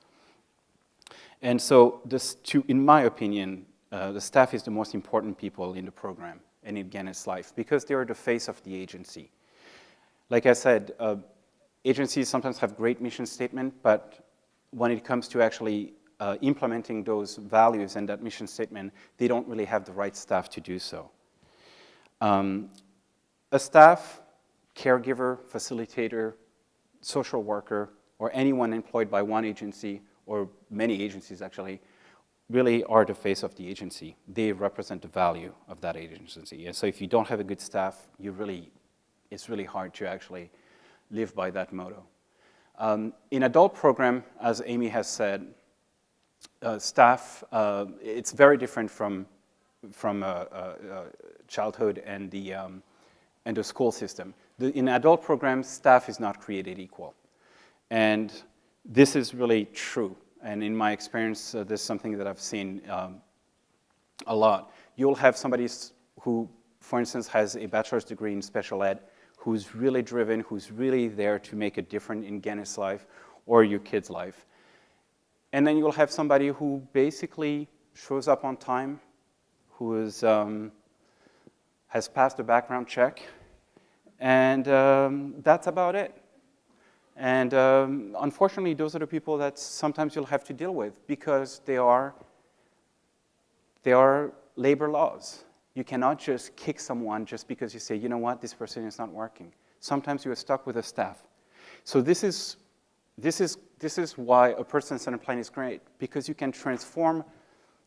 And so in my opinion, the staff is the most important people in the program and in Gannet's life because they are the face of the agency. Like I said, agencies sometimes have great mission statement, but when it comes to actually implementing those values and that mission statement, they don't really have the right staff to do so. A staff, caregiver, facilitator, social worker, or anyone employed by one agency, or many agencies actually, really are the face of the agency. They represent the value of that agency. And so if you don't have a good staff, it's really hard to actually live by that motto. In adult program, as Amy has said, staff, it's very different from childhood and the school system. In adult programs, staff is not created equal. And this is really true. And in my experience, this is something that I've seen a lot. You'll have somebody who, for instance, has a bachelor's degree in special ed, who's really driven, who's really there to make a difference in Gannet's life or your kid's life. And then you'll have somebody who basically shows up on time, who has passed a background check, and that's about it. And unfortunately, those are the people that sometimes you'll have to deal with because they are labor laws. You cannot just kick someone just because you say, you know what, this person is not working. Sometimes you are stuck with a staff. So this is why a person-centered plan is great, because you can transform,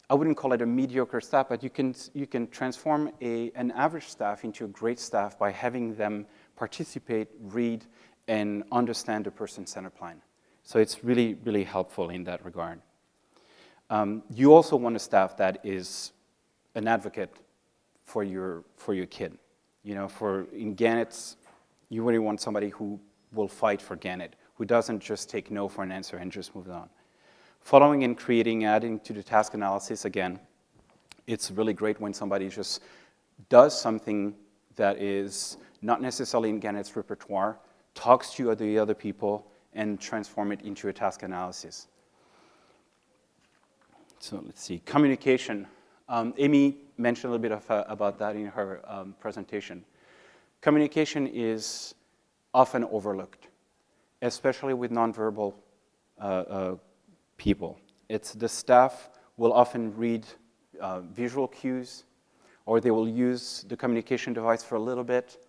I wouldn't call it a mediocre staff, but you can transform an average staff into a great staff by having them participate, read, and understand the person-centered plan. So it's really, really helpful in that regard. You also want a staff that is an advocate for your kid. You know, in Gannet, you really want somebody who will fight for Gannet, who doesn't just take no for an answer and just move on. Following and creating, adding to the task analysis, again, it's really great when somebody just does something that is not necessarily in Gannet's repertoire, talks to the other people, and transform it into a task analysis. So let's see, communication. Amy mentioned a little bit about that in her presentation. Communication is often overlooked, especially with nonverbal people. The staff will often read visual cues, or they will use the communication device for a little bit.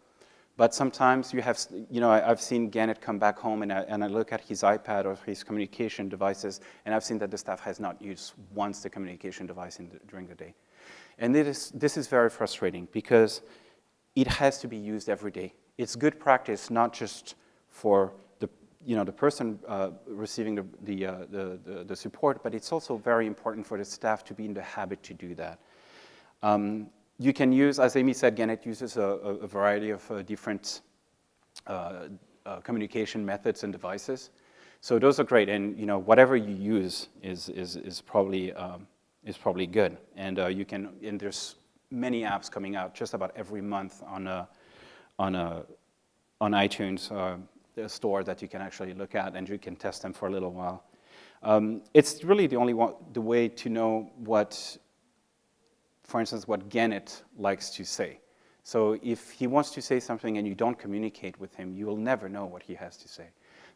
But sometimes I've seen Gannet come back home and I look at his iPad or his communication devices, and I've seen that the staff has not used once the communication device during the day. And this is very frustrating because it has to be used every day. It's good practice, not just for the person receiving the support, but it's also very important for the staff to be in the habit to do that. You can use, as Amy said, Gannet uses a variety of different communication methods and devices. So those are great, and whatever you use is probably good. And and there's many apps coming out just about every month on iTunes store that you can actually look at, and you can test them for a little while. It's really the way to know for instance, what Gannet likes to say. So if he wants to say something and you don't communicate with him, you will never know what he has to say.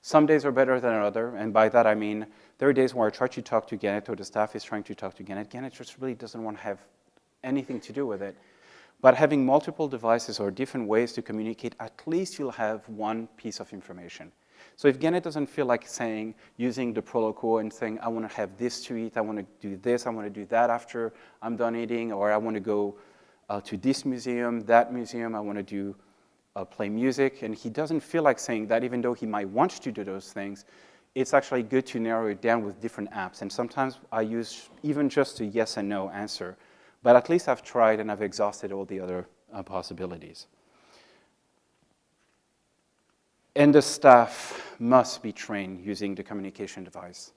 Some days are better than other, and by that I mean there are days where I try to talk to Gannet or the staff is trying to talk to Gannet. Gannet just really doesn't want to have anything to do with it. But having multiple devices or different ways to communicate, at least you'll have one piece of information. So if Gannet doesn't feel like using the protocol and saying, I want to have this to eat, I want to do this, I want to do that after I'm done eating, or I want to go to this museum, that museum, I want to do play music, and he doesn't feel like saying that, even though he might want to do those things, it's actually good to narrow it down with different apps. And sometimes I use even just a yes and no answer. But at least I've tried and I've exhausted all the other possibilities. And the staff must be trained using the communication device.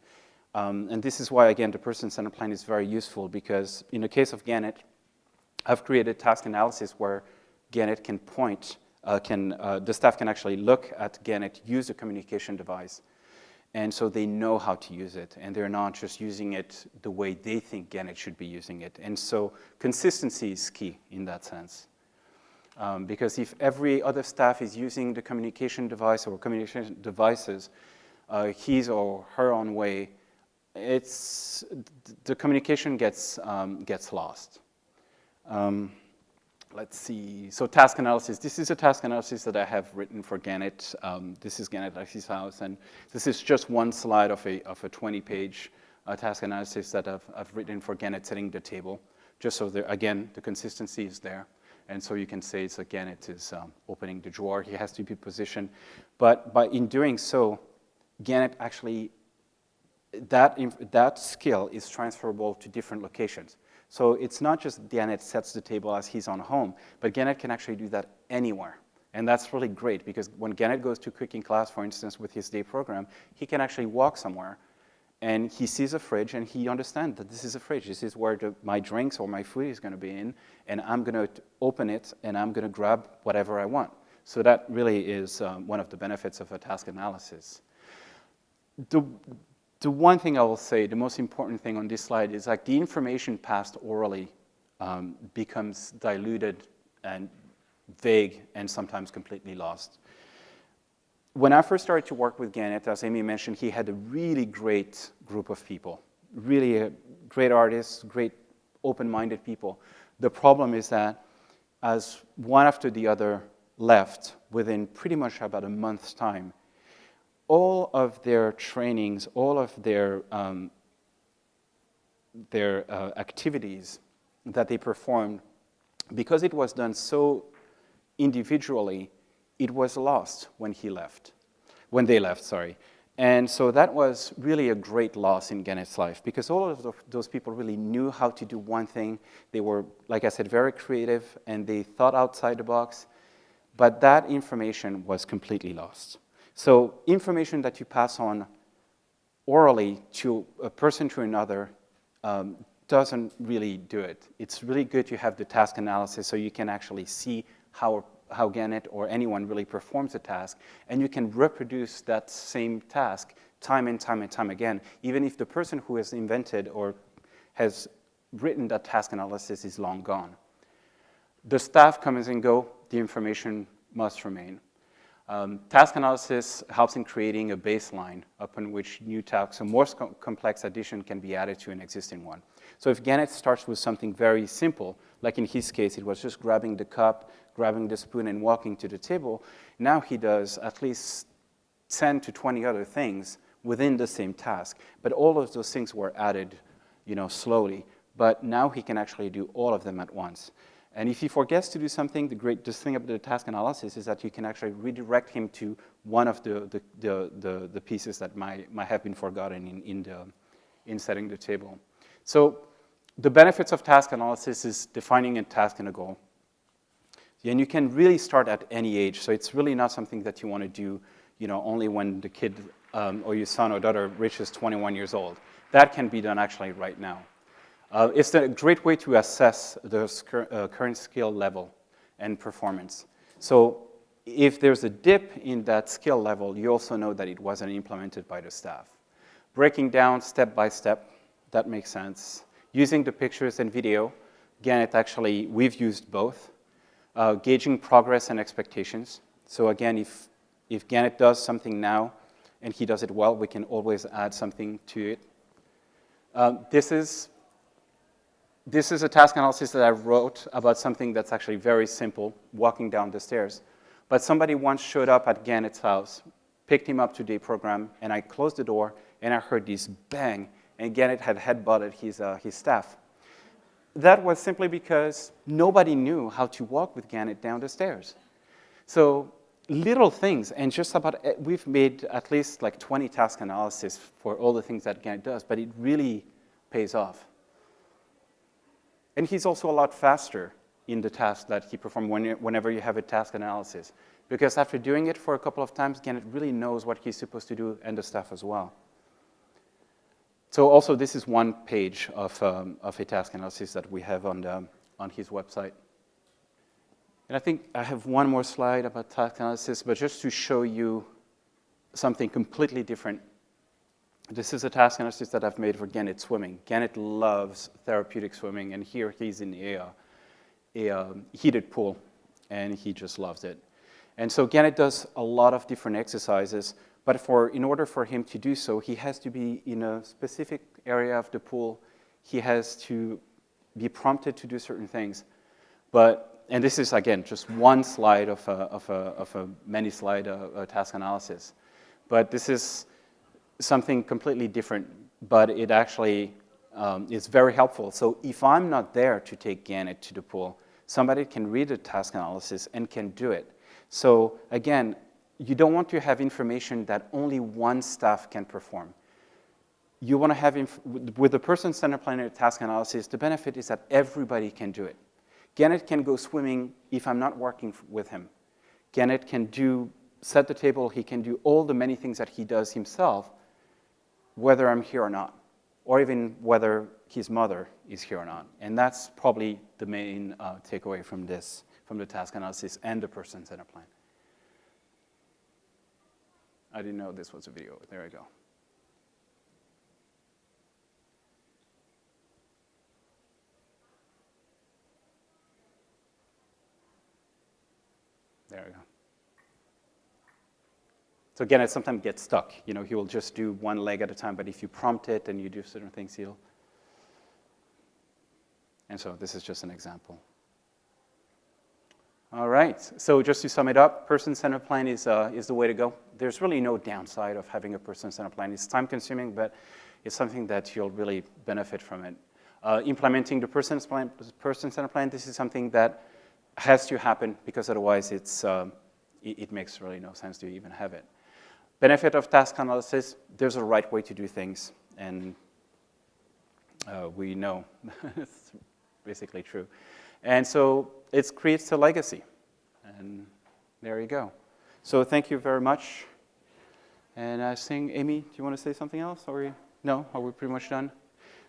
And this is why, again, the person-centered plan is very useful, because in the case of Gannet, I've created task analysis where Gannet can point, the staff can actually look at Gannet, use the communication device, and so they know how to use it, and they're not just using it the way they think Gannet should be using it. And so consistency is key in that sense. Because if every other staff is using the communication device or communication devices his or her own way, the communication gets lost. Let's see. So task analysis. This is a task analysis that I have written for Gannet. This is Gannet Lexi's house, and this is just one slide of a 20-page task analysis that I've written for Gannet setting the table, just so again the consistency is there. And so you can say it's Gannet is opening the drawer. He has to be positioned, but in doing so, Gannet actually that skill is transferable to different locations. So it's not just Gannet sets the table as he's on home, but Gannet can actually do that anywhere. And that's really great, because when Gannet goes to cooking class, for instance, with his day program, he can actually walk somewhere, and he sees a fridge, and he understands that this is a fridge. This is where my drinks or my food is going to be in, and I'm going to open it, and I'm going to grab whatever I want. So that really is one of the benefits of a task analysis. The one thing I will say, the most important thing on this slide is like the information passed orally becomes diluted and vague and sometimes completely lost. When I first started to work with Gannet, as Amy mentioned, he had a really great group of people, really great artists, great open-minded people. The problem is that as one after the other left within pretty much about a month's time, all of their trainings, all of their activities that they performed, because it was done so individually, it was lost when they left, sorry. And so that was really a great loss in Gannet's life, because all of those people really knew how to do one thing. They were, like I said, very creative, and they thought outside the box, but that information was completely lost. So information that you pass on orally to a person to another doesn't really do it. It's really good to have the task analysis so you can actually see how Gannet or anyone really performs a task, and you can reproduce that same task time and time and time again, even if the person who has invented or has written that task analysis is long gone. The staff comes and go, the information must remain. Task analysis helps in creating a baseline upon which new tasks, a more complex addition can be added to an existing one. So if Gannet starts with something very simple, like in his case, it was just grabbing the cup, grabbing the spoon, and walking to the table, now he does at least 10 to 20 other things within the same task. But all of those things were added, slowly. But now he can actually do all of them at once. And if he forgets to do something, the thing about the task analysis is that you can actually redirect him to one of the pieces that might have been forgotten in setting the table. So the benefits of task analysis is defining a task and a goal. And you can really start at any age. So it's really not something that you want to do, only when the kid or your son or daughter reaches 21 years old. That can be done actually right now. It's a great way to assess the current skill level and performance. So if there's a dip in that skill level, you also know that it wasn't implemented by the staff. Breaking down step by step, that makes sense. Using the pictures and video, Gannet actually, we've used both. Gauging progress and expectations. So again, if Gannet does something now and he does it well, we can always add something to it. This is a task analysis that I wrote about something that's actually very simple, walking down the stairs. But somebody once showed up at Gannet's house, picked him up to day program, and I closed the door, and I heard this bang, and Gannet had headbutted his staff. That was simply because nobody knew how to walk with Gannet down the stairs. So little things, and just about, we've made at least like 20 task analysis for all the things that Gannet does, but it really pays off. And he's also a lot faster in the task that he performs whenever you have a task analysis. Because after doing it for a couple of times, Gannet really knows what he's supposed to do, and the staff as well. So also, this is one page of a task analysis that we have on his website. And I think I have one more slide about task analysis, but just to show you something completely different. This is a task analysis that I've made for Gannet swimming. Gannet loves therapeutic swimming, and here he's in a heated pool, and he just loves it. And so Gannet does a lot of different exercises, but in order for him to do so, he has to be in a specific area of the pool. He has to be prompted to do certain things. And this is, again, just one slide of a many-slide task analysis. But this is something completely different, but it actually is very helpful. So if I'm not there to take Gannet to the pool, somebody can read the task analysis and can do it. So again, you don't want to have information that only one staff can perform. You want to have, with the person-centered planner task analysis, the benefit is that everybody can do it. Gannet can go swimming if I'm not working with him. Gannet can set the table, he can do all the many things that he does himself, whether I'm here or not, or even whether his mother is here or not. And that's probably the main takeaway from the task analysis and the person-centered plan. I didn't know this was a video. There we go. There we go. So again, it sometimes gets stuck. He will just do one leg at a time, but if you prompt it and you do certain things, he'll. And so this is just an example. All right, so just to sum it up, person-centered plan is the way to go. There's really no downside of having a person-centered plan. It's time-consuming, but it's something that you'll really benefit from it. Implementing the person-centered plan, this is something that has to happen because otherwise it makes really no sense to even have it. Benefit of task analysis, there's a right way to do things, and we know it's basically true. And so it creates a legacy, and there you go. So thank you very much. And I think, Amy, do you want to say something else? No? Are we pretty much done?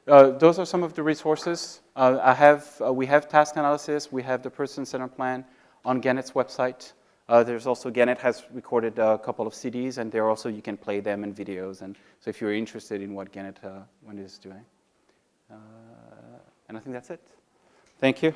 Those are some of the resources. We have task analysis. We have the person-centered plan on Gannet's website. There's also, Gannet has recorded a couple of CDs, and there also you can play them in videos. And so if you're interested in what Gannet is doing. And I think that's it. Thank you.